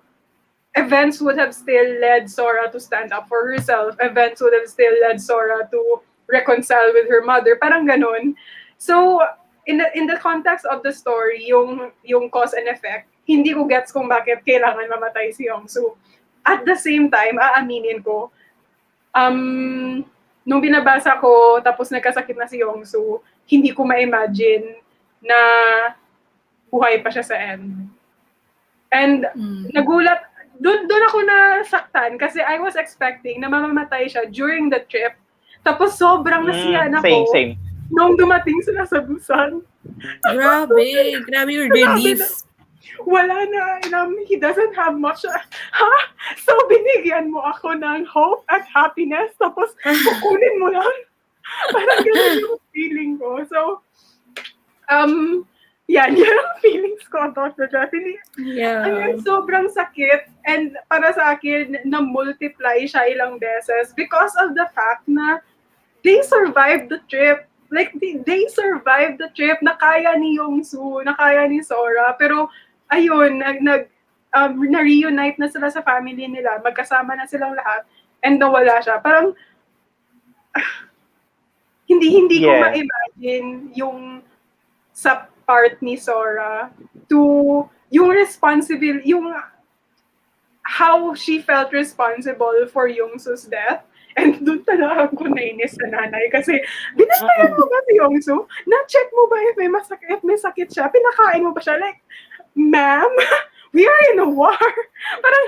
events would have still led Sora to stand up for herself. Events would have still led Sora to reconcile with her mother. Parang ganun. So, in the context of the story, yung cause and effect, hindi ko gets kung bakit kailangan mamatay si Yongsu. At the same time, aaminin ko, nung binabasa ko, tapos nagkasakit na si Yongsu, hindi ko ma-imagine na buhay pa siya sa end. And nagulat, doon ako nasaktan kasi I was expecting na mamamatay siya during the trip. Tapos sobrang nasiyahan ako. Same. Nung dumating sila sa Busan. Grabe yung relief. Wala na, he doesn't have much. So, binigyan mo ako ng hope at happiness, tapos kukunin mo lang. Parang ganun yung feeling ko. So, yan ang feelings ko about the death. Yeah. Sobrang sakit, and para sa akin, na-multiply siya ilang beses because of the fact na they survived the trip. Like, they survived the trip na kaya ni Yongsu, na kaya ni Sora, pero ayun, na-reunite na sila sa family nila, magkasama na silang lahat, and nawala siya. Parang, hindi ko ma-imagine yung sa part ni Sora to, yung how she felt responsible for Yongsu's death. And doon talaga ako nainis sa nanay kasi binastayan mo ba si Yongsu? Na-check mo ba if may sakit siya? Pinakain mo ba siya? Like, ma'am, we are in a war. Parang,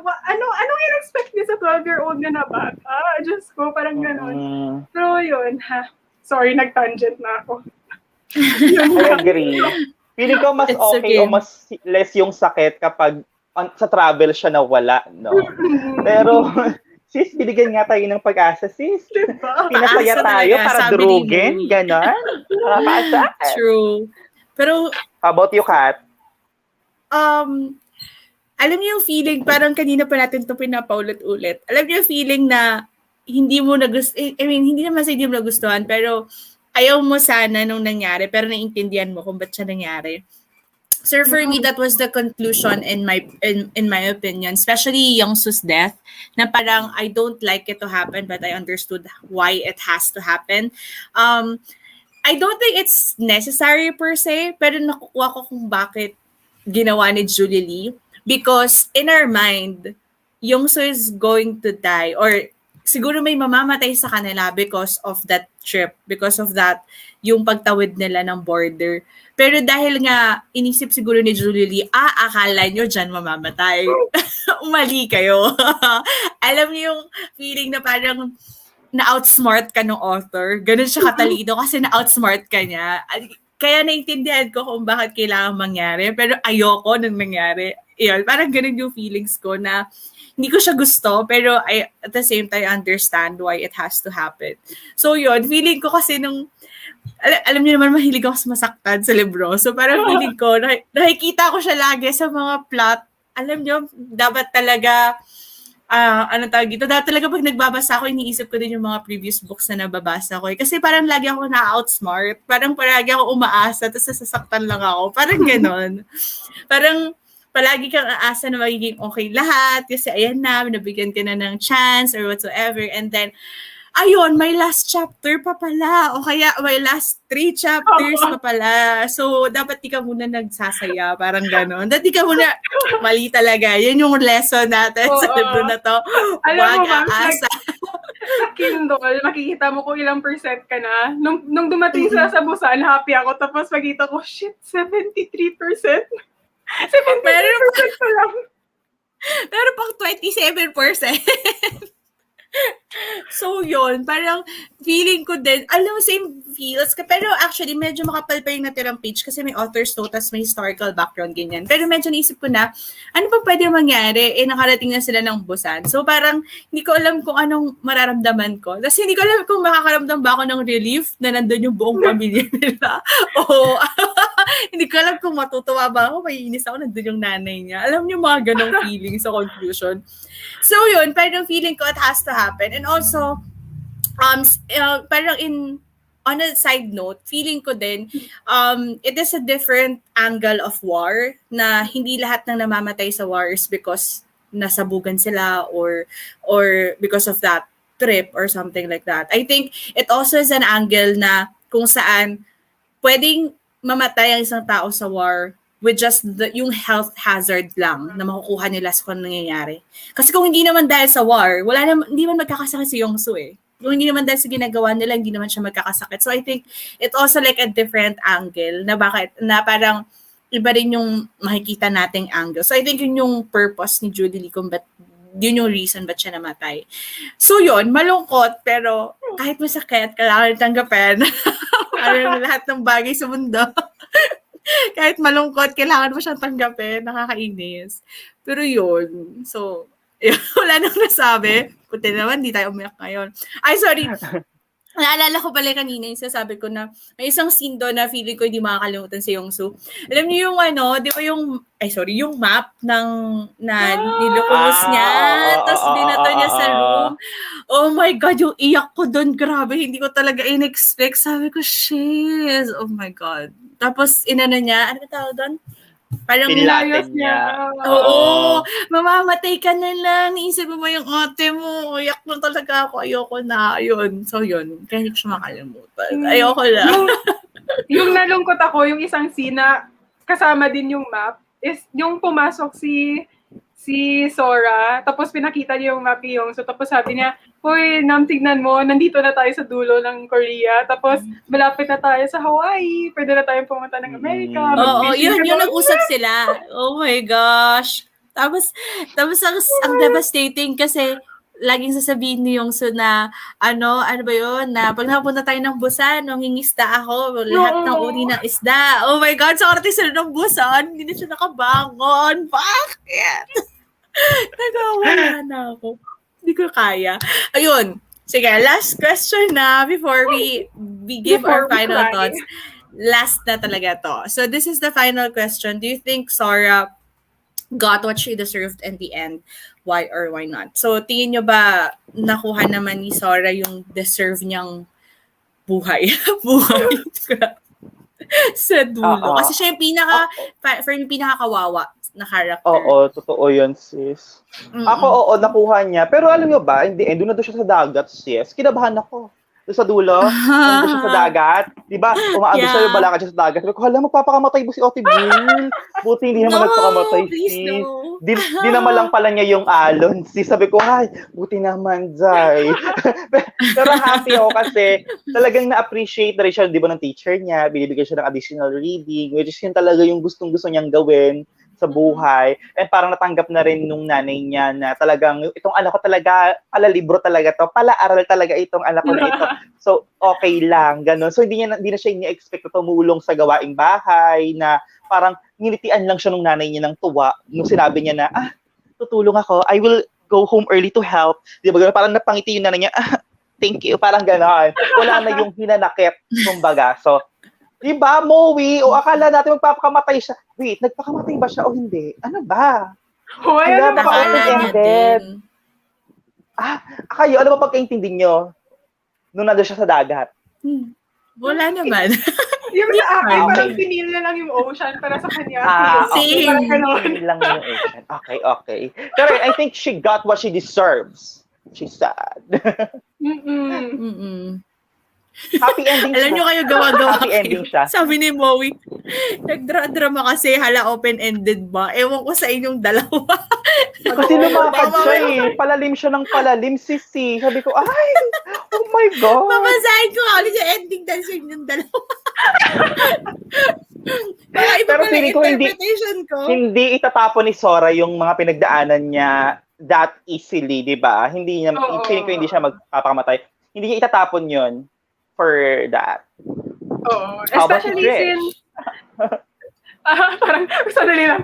anong in-expect niya sa 12-year-old na bata? Diyos ko, parang gano'n. Pero yun, sorry, nag-tangent na ako. I agree. Feeling ko mas okay o mas less yung sakit kapag sa travel siya nawala, no? Pero Sis, binigyan nga tayo ng pag-asa, sis. Diba? Pinasaya Paasa tayo talaga, para sabi ni durugin, Moe. ganon. Nakakaasar. True. Pero, How about you, Kat? alam niyo yung feeling, parang kanina pa natin ito pinapaulit-ulit. Alam niyo yung feeling na hindi mo hindi naman sa hindi mo nagustuhan, pero ayaw mo sana nung nangyari, pero naiintindihan mo kung ba't siya nangyari. So for me, that was the conclusion in my opinion, especially Youngsu's death, na parang I don't like it to happen, but I understood why it has to happen. I don't think it's necessary per se, pero nakukuha ko kung bakit ginawa ni Julie Lee. Because in our mind, Youngsu is going to die or siguro may mamamatay sa kanila because of that trip, because of that, yung pagtawid nila ng border. Pero dahil nga, inisip siguro ni Julie Lee, akala nyo dyan mamamatay. Mali kayo. Alam niyo yung feeling na parang na-outsmart ka ng author. Ganun siya katalino kasi na-outsmart ka niya. Kaya naintindihan ko kung bakit kailangan mangyari. Pero ayoko nung nangyari. Yun, parang ganun yung feelings ko na hindi ko siya gusto, pero at the same time, I understand why it has to happen. So yun, feeling ko kasi nung, alam niyo naman, mahilig ako sa masaktan sa libro. So parang feeling ko, nakikita ko siya lagi sa mga plot. Alam niyo, dapat talaga, dapat talaga pag nagbabasa ako, iniisip ko din yung mga previous books na nababasa ko. Kasi parang lagi ako na-outsmart. Parang palagi ako umaasa, tapos sasaktan lang ako. Parang ganon. Parang, palagi kang aasa na magiging okay lahat kasi ayan na, nabigyan ka na ng chance or whatsoever. And then, ayun, may last chapter pa pala. O kaya, may last 3 chapters pa pala. So, dapat di ka muna nagsasaya. Parang gano'n. Dapat di ka muna, mali talaga. Yan yung lesson natin sa libro na to. Alam Huwag mo, ma'am, aasa. sa Kindle, makikita mo kung ilang percent ka na. Nung dumating sila sa Busan, happy ako. Tapos makita ko, shit, 73%. 73% pa lang. Pero pang 27%. So, yun. Parang feeling ko din, alam mo, same feels. Pero actually, medyo makapal pa yung natirang page kasi may author's note, tas may historical background, ganyan. Pero medyo naisip ko na, ano pa pwede mangyari? Nakarating na sila ng Busan. So, parang, hindi ko alam kung anong mararamdaman ko. Tapos, hindi ko alam kung makakaramdam ba ako ng relief na nandun yung buong pamilya nila. O, hindi ko alam kung matutuwa ba ako, maiinis ako, nandun yung nanay niya. Alam niyo mga ganong feeling sa conclusion. So yun, parang feeling ko it has to happen. And also, parang on a side note, feeling ko din, it is a different angle of war na hindi lahat ng namamatay sa war is because nasabugan sila or because of that trip or something like that. I think it also is an angle na kung saan pwedeng mamatay ang isang tao sa war with just yung health hazard lang na makukuha nila sa kung nangyayari. Kasi kung hindi naman dahil sa war, hindi man magkakasakit si Youngsu eh. Kung hindi naman dahil sa ginagawa nila, hindi naman siya magkakasakit. So I think it's also like a different angle na parang iba rin yung makikita nating angle. So I think yun yung purpose ni Julie Lee kung yun yung reason ba't siya namatay. So yun, malungkot, pero kahit masakit, kailangan tanggapin. Parang lahat ng bagay sa mundo. Kahit malungkot, kailangan mo siyang tanggapin. Nakakainis. Pero yun. So, wala nang nasabi. Puti naman, di tayo umiyak ngayon. Ay, sorry. Naalala ko pala kanina yung sasabi ko na may isang scene doon na feeling ko hindi makakalimutan si Youngsu. Alam niyo yung di ba yung map na nilukos niya, tapos binato niya sa room. Oh my God, yung iyak ko doon, grabe, hindi ko talaga in-expect. Sabi ko, shit, oh my God. Tapos inano niya, ano tawag doon? Parang Pinlatin niya. Oo, mamamatay ka na lang. Iisip mo yung ate mo. Uyak na talaga ako. Ayoko na. Ayun. So, yun. Kaya hindi ko siya makalimutan. Ayoko na. Yung nalungkot ako, yung isang scene na kasama din yung map, is yung pumasok si Sora, tapos pinakita niya yung map yung, so tapos sabi niya, hoy, tignan mo, nandito na tayo sa dulo ng Korea, tapos malapit na tayo sa Hawaii, pwede na tayong pumunta ng Amerika. Oo, yun, yung nag-usap sila. Oh my gosh. Tapos ang devastating kasi laging sasabihin ni Youngsu na ano ba yun, na pag nakapunta tayo ng Busan, nangingisda ako, lahat ng uri ng isda. Oh my God, sa so, sila ng Busan, hindi na siya nakabangon. Bakit? Nagawala na ako. Hindi ko kaya. Ayun. Sige, last question na before we give our Before we final cry. thoughts. Last na talaga to. So this is the final question. Do you think Sora got what she deserved in the end? Why or why not? So tingin nyo ba nakuha naman ni Sora yung deserve niyang buhay? Buhay sa dulo. Oo. Kasi siya yung for yung pinaka-kawawa na character. Oo, totoo yun, sis. Ako, Mm-mm. oo, nakuha niya. Pero alam nyo ba, in the end, doon na doon siya sa dagat, sis. Kinabahan ako. Doon sa dulo, nung doon siya sa dagat. Di ba, umaagos siya, Yeah. balakad siya sa dagat. Sabi ko, hala, magpapakamatay ba si Ate Bill? Buti hindi naman No, nagpakamatay, please sis. no. Di naman lang pala niya yung alon, sis. Sabi ko, ay, buti naman, Zay. Pero happy ako kasi talagang na-appreciate na rin siya, di ba, ng teacher niya. Binibigyan siya ng additional reading, which is yun talaga yung gustong-gusto niyang gawin sa buhay. And parang natanggap na rin nung nanay niya na talagang itong anak ko talaga, pala libro talaga to, pala aral talaga itong anak ko na ito. So, okay lang, ganun. So, hindi na siya ini-expect na tumulong sa gawaing bahay, na parang nilitian lang siya nung nanay niya ng tuwa nung sinabi niya na, tutulong ako, I will go home early to help. Di ba, ganun? Parang napangiti yung nanay niya, thank you, parang gano'n. Wala na yung hinanakit, kumbaga. So, di ba, Moe? O akala natin magpapakamatay siya. Wait, nagpakamatay ba siya o hindi? Ano ba? Hoy, Hala, ano ba? baka Akala niya open-ended. din. Kayo, ano ba pagkaintindi nyo nung nandun siya sa dagat? Wala naman. Yung sa akin, Okay. parang pinil na lang yung ocean para sa kanya. Same. Parang ganon. Okay lang yung ocean. Okay. Pero I think she got what she deserves. She's sad. Mm-mm. Mm-mm. Happy ending Alam siya. nyo kayo, gawa-gawa Happy kayo. ending siya. Sabi ni Moe, nagdra-drama kasi, hala open-ended ba? Ewan ko sa inyong dalawa. Kasi lumakad Baka siya mamaya- Palalim siya ng palalim, sisi. Sabi ko, ay, oh my God. Babasahin ko nga ulit yung ending dahil sa inyong dalawa. Baka iba Pero pala feeling ko interpretation ko. hindi itatapon ni Sora yung mga pinagdaanan niya that easily, di ba? Oo. Feeling ko hindi siya magpapakamatay. Hindi niya itatapon yun for that. Oo. How about you, Especially Trish? since, parang, sandali lang.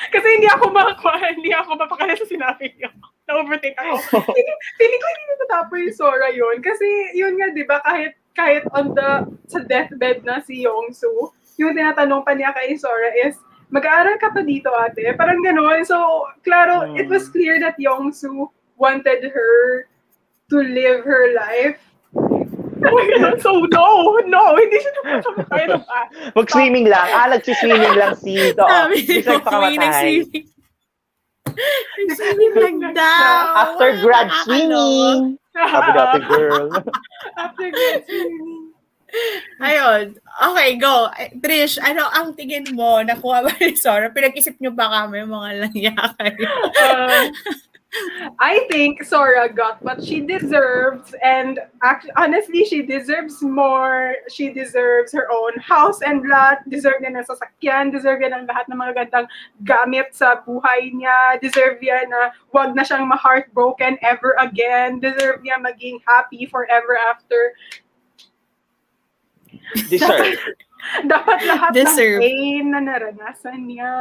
Kasi hindi ako mapakala sa sinabi niyo. Na-overtake ako. Feeling ko hindi natatapo yung Sora yun. Kasi yun nga, di ba, kahit sa deathbed na si Yongsu, yung tinatanong pa niya kay Sora is, mag-aaral ka pa dito, ate? Parang gano'n. So, klaro, it was clear that Yongsu wanted her to live her life. So, no, hindi siya napakamatay na ba? Mag-swimming lang. Nagsiswimming lang si Ito. Sabi ni Hindi siya Moe, nagpakamatay. nag-swimming. Nag-swimming lang daw. After grad Nakakaloka. swimming. Sabi natin, girl. After grad swimming. Ayun. Okay, go. Trish, ano ang tingin mo? Nakuha ba ni Sora? Pinag-isip nyo ba kami mga langya kayo? I think Sora got what she deserves, and honestly, she deserves more. She deserves her own house and lot. Deserve niya ng sasakyan. Deserve niya ng lahat ng mga gandang gamit sa buhay niya. Deserve niya na wag na siyang ma-heartbroken ever again. Deserve niya maging happy forever after. Deserve. Dapat lahat Deserve. ng pain na naranasan niya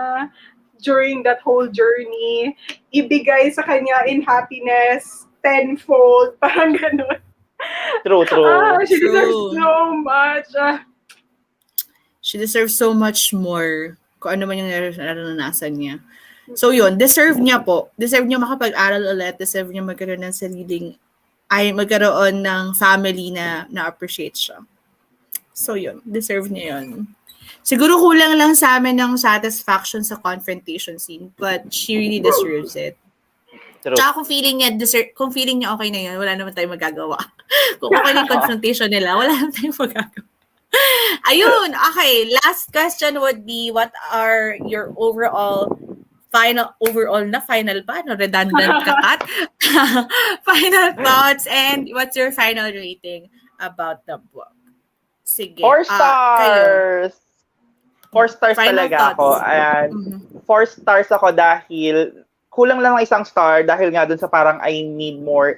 during that whole journey, ibigay sa kanya in happiness tenfold, parang ganun. True. She deserves True. so much. She deserves so much more kung ano man yung naranasan niya. So yun, deserve niya po. Deserve niya makapag-aral ulit. Deserve niya magkaroon ng magkaroon ng family na na-appreciate siya. So yun, deserve niya yun. Siguro kulang lang sa amin ng satisfaction sa confrontation scene, but she really deserves it. True. Tsaka kung feeling niya okay na yun, wala naman tayong magagawa. Kung okay na yung confrontation nila, wala naman tayong magagawa. Ayun, okay. Last question would be, what are your final pa, no? Redundant ka, Kat. Final thoughts, and what's your final rating about the book? Sige. 4 Kayo. stars. 4 stars Final talaga thoughts. ako. And 4 stars ako dahil kulang lang ng isang star dahil nga dun sa parang I need more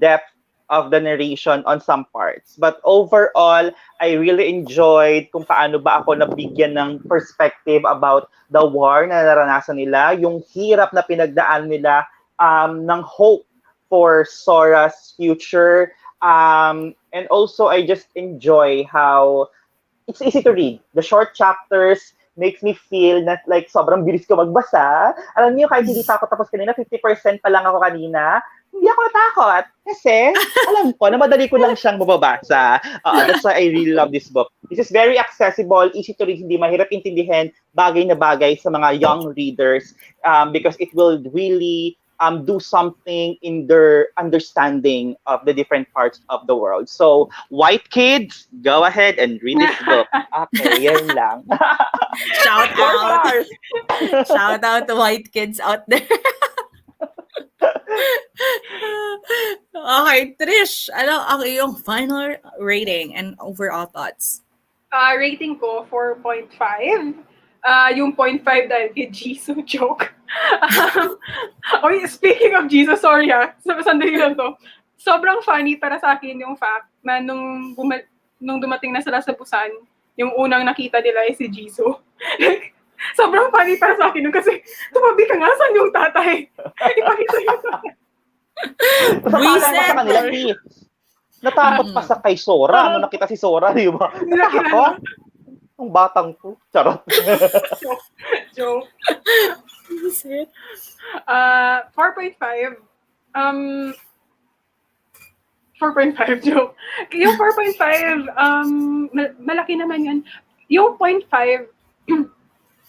depth of the narration on some parts. But overall, I really enjoyed kung paano ba ako nabigyan ng perspective about the war na naranasan nila, yung hirap na pinagdaan nila ng hope for Sora's future. And also, I just enjoy how it's easy to read. The short chapters makes me feel na like sobrang bilis ko magbasa. Alam niyo, kahit hindi pa ako tapos kanina, 50% pa lang ako kanina, hindi ako natakot. Kasi, alam ko na madali ko lang siyang mababasa. That's why I really love this book. This is very accessible, easy to read, hindi mahirap intindihin, bagay na bagay sa mga young readers because it will really do something in their understanding of the different parts of the world. So, white kids, go ahead and read this book. Okay, yan lang. Shout Four out. stars. Shout out to white kids out there. Okay, Trish, ano ang iyong final rating and overall thoughts? Rating ko, 4.5. Yung 0.5 dahil kay Jisoo joke. Speaking of Jesus, sorry sandali lang to. Sobrang funny para sa akin yung fact na nung dumating na sila sa Busan, yung unang nakita nila ay si Jisoo. Sobrang funny para sa akin kasi tumabi ka nga, saan yung tatay? Ipakita yung tatay. Natakot pa sa kay Sora. Nung nakita si Sora, di ba? Natakot. Ang batang to. Charot. Joke. 4.5. 4.5 joke. Yung 4.5, malaki naman yan. Yung 0.5,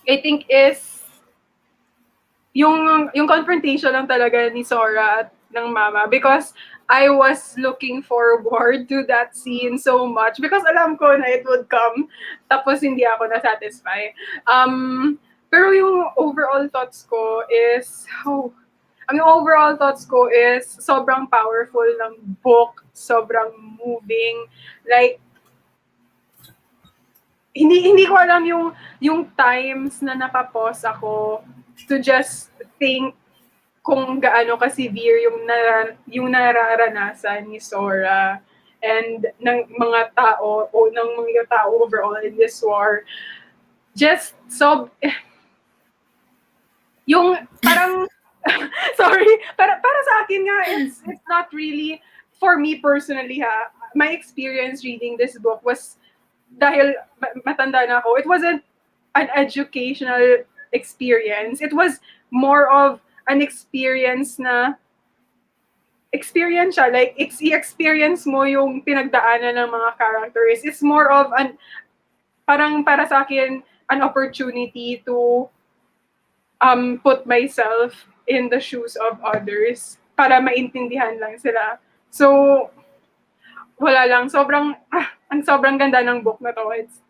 I think is yung confrontation lang talaga ni Sora at ng mama because I was looking forward to that scene so much because alam ko na it would come tapos hindi ako na-satisfy. Pero yung overall thoughts ko is sobrang powerful ng book, sobrang moving. Like hindi ko alam yung times na napapause ako to just think kung gaano ka-severe yung nararanasan ni Sora and ng mga tao overall in this war. Just yung parang sorry, para sa akin nga it's not really for me personally my experience reading this book was dahil matanda na ako, it wasn't an educational experience. It was more of an experience siya. Like, i-experience mo yung pinagdaanan ng mga characters. It's more of parang para sa akin, an opportunity to put myself in the shoes of others para maintindihan lang sila. So, wala lang. Ang sobrang ganda ng book na to. It's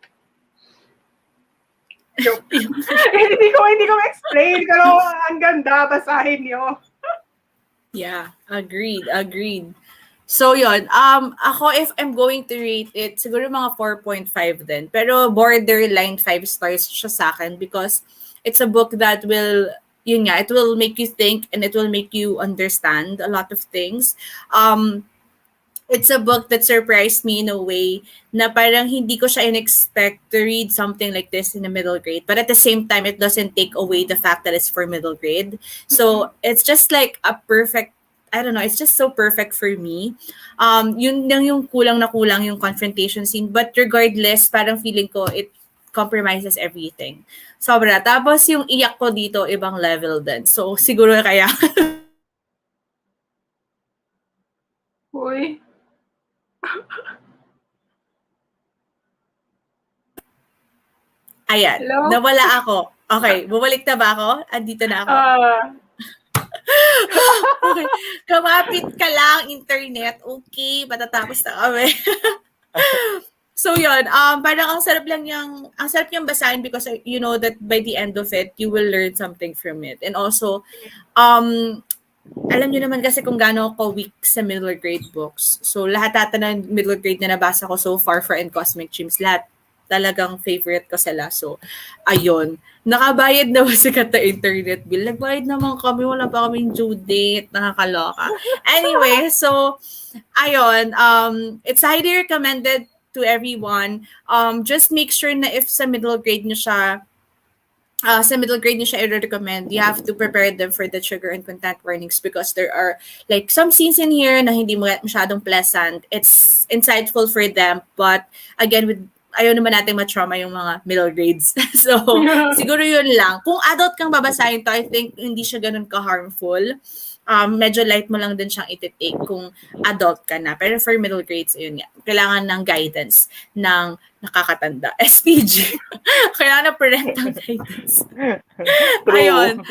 joke. hindi ko explain, pero ang ganda, basahin niyo. Yeah, agreed. So yun, ako if I'm going to rate it, siguro mga 4.5 din. Pero borderline 5 stars siya sa akin because it's a book that will, it will make you think and it will make you understand a lot of things. It's a book that surprised me in a way na parang hindi ko siya in-expect to read something like this in the middle grade. But at the same time, it doesn't take away the fact that it's for middle grade. So it's just like a perfect, I don't know, it's just so perfect for me. Yun lang yung kulang yung confrontation scene. But regardless, parang feeling ko it compromises everything. Sobra. Tapos yung iyak ko dito, ibang level din. So siguro kaya. Uy. Ayan, Hello? nawala ako. Okay, bumalik na ba ako? Andito na ako. Okay, kamapit ka lang, internet. Okay, matatapos na kami. So yun, parang ang sarap niyang basahin because you know that by the end of it, you will learn something from it. And also, alam niyo naman kasi kung gaano ako weak sa middle grade books. So lahat ng middle grade na nabasa ko so far for and Cosmic Dreams, lahat talagang favorite ko sila. So, ayun. Nakabayad na ba sikat na internet bill? Nagbayad naman kami. Wala pa kaming due date. Nakakaloka. Anyway, so, ayun. It's highly recommended to everyone. Just make sure na if sa middle grade nyo siya sa middle grade niyo siya i-recommend, you have to prepare them for the trigger and content warnings because there are like some scenes in here na hindi masyadong pleasant. It's insightful for them, but again, with ayaw naman natin ma-trauma yung mga middle grades. So, siguro yun lang. Kung adult kang babasahin to, I think hindi siya ganun ka-harmful. Medyo light mo lang din siyang iti-take kung adult ka na. Pero for middle grades, yun nga. Kailangan ng guidance ng nakakatanda. SPG. Kailangan ng parental guidance. True. Ayun.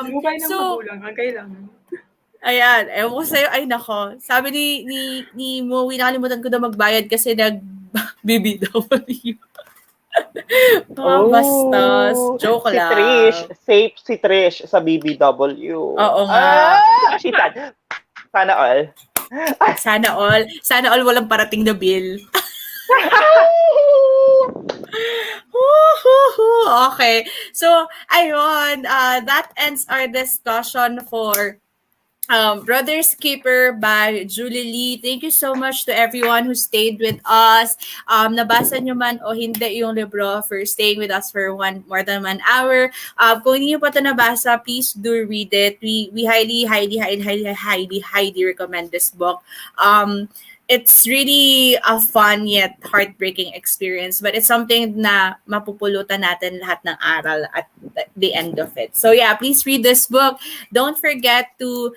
Hukay ng So, magulang, ang kailangan. ayan. Ewan ko sa'yo. Ay, nako. Sabi ni Moe, nakalimutan ko na magbayad kasi nag-BBW. Mga bastos. Joke Si lang. Trish, safe si Trish sa BBW. Oo nga. Shitan. Sana all. Sana all walang parating na bill. Okay. So, ayun. That ends our discussion for Brother's Keeper by Julie Lee. Thank you so much to everyone who stayed with us. Nabasa nyo man o hindi yung libro, for staying with us for more than 1 hour. Kung hindi nyo pa ito nabasa, please do read it. We highly recommend this book. It's really a fun yet heartbreaking experience, but it's something na mapupulutan natin lahat ng aral at the end of it. So yeah, please read this book. Don't forget to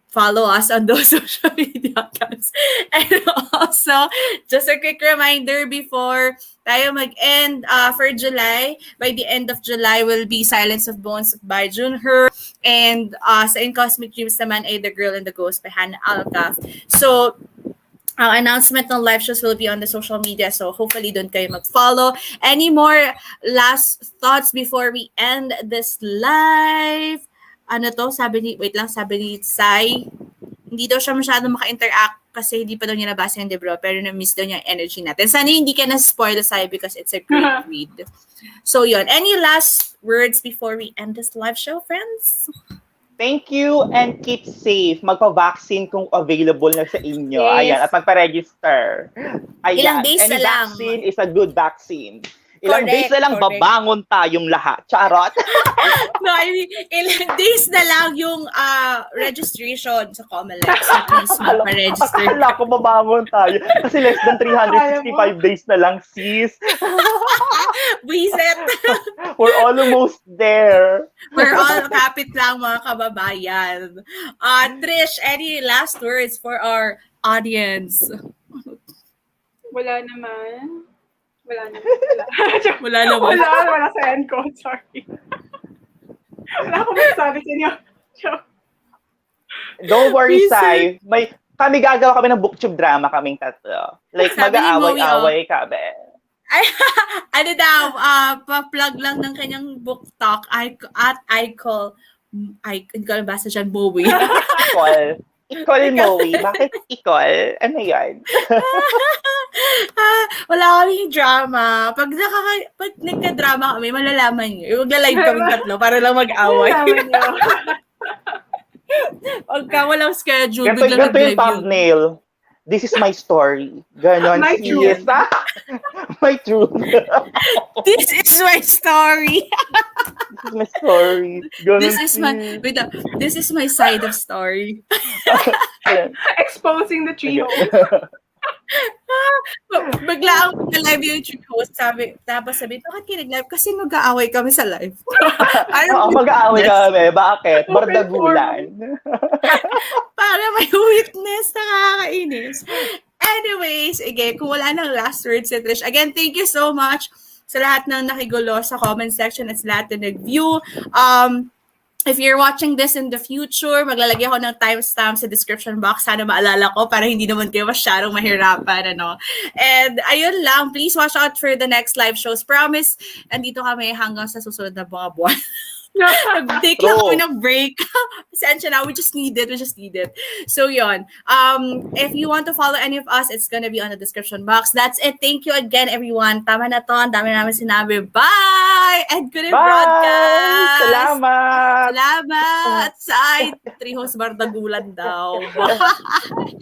follow us on those social media accounts. And also, just a quick reminder before tayo mag-end for July. By the end of July will be Silence of Bones by Junher. And sa In Cosmic Dreams naman ay The Girl and the Ghost by Hannah Alkaf. So, ang announcement ng live shows will be on the social media. So, hopefully, doon kayo mag-follow. Any more last thoughts before we end this live? Ano to? Sabi ni Sai, hindi daw siya masyadong maka-interact kasi hindi pa daw niya nabasa yung libro, pero na-miss daw niya yung energy natin. Sana hindi ka na-spoil, Sai, because it's a great read. So, yun. Any last words before we end this live show, friends? Thank you and keep safe. Magpa-vaccine kung available na sa inyo. Yes. Ayan, at magpa-register. Ayan. Ilang days Any na lang. vaccine is a good vaccine. Ilang Correct, days na lang correct. babangon tayong lahat. Charot. No, I mean, ilang days na lang yung registration sa Comelec. So, please magpa-register. Akala ko babangon tayo. Kasi less than 365 days na lang, sis. Wiset. We're almost there. We're all kapit lang, mga kababayan. Trish, any last words for our audience? Wala naman. Wala. Wala sa end ko. Sorry. Wala akong magsasabi sa inyo. Don't worry, Please, Sai. Kami gagawa kami ng booktube drama kaming tatlo. Like, Sabi ni Moe, mag-aaway-away kami. Ay, ano daw, pa-plug lang ng kanyang book talk at hindi ko alam basta dyan, Bowie. Ikol, Moe. Bakit ikol? Ano yan? Wala kaming drama. Pag nagka-drama kami, malalaman nyo. Mag-live kaming tatlo para lang mag-away. Pagka walang schedule, biglang Ganito yung thumbnail. This is my story. Ganon. My truth. My truth. This is my story. This is my story. Ganon. This is my side of story. Exposing the Trihoes. Bigla ang live yung Trihoes. Tapos sabi, bakit kinag-live? Kasi mag-aaway kami sa live. Mag-aaway kami. Bakit? Bardagulan. Para may witness, nakakainis. Anyways, again, kung wala nang last words si Trish, again, thank you so much sa lahat ng nakigulo sa comment section at sa lahat na nag-view. If you're watching this in the future, maglalagay ako ng timestamp sa description box. Sana maalala ko para hindi naman kayo masyadong mahirapan. And ayun lang, please watch out for the next live shows. Promise, andito kami hanggang sa susunod na mga buwan. Take lang kami ng break. Pasensya na, we just need it. So yun. If you want to follow any of us, it's gonna be on the description box. That's it. Thank you again, everyone. Tama na to. Ang dami namin sinabi. Bye! And good broadcast! Salamat! Salamat! Sa Trihoes Bardagulan daw. Bye!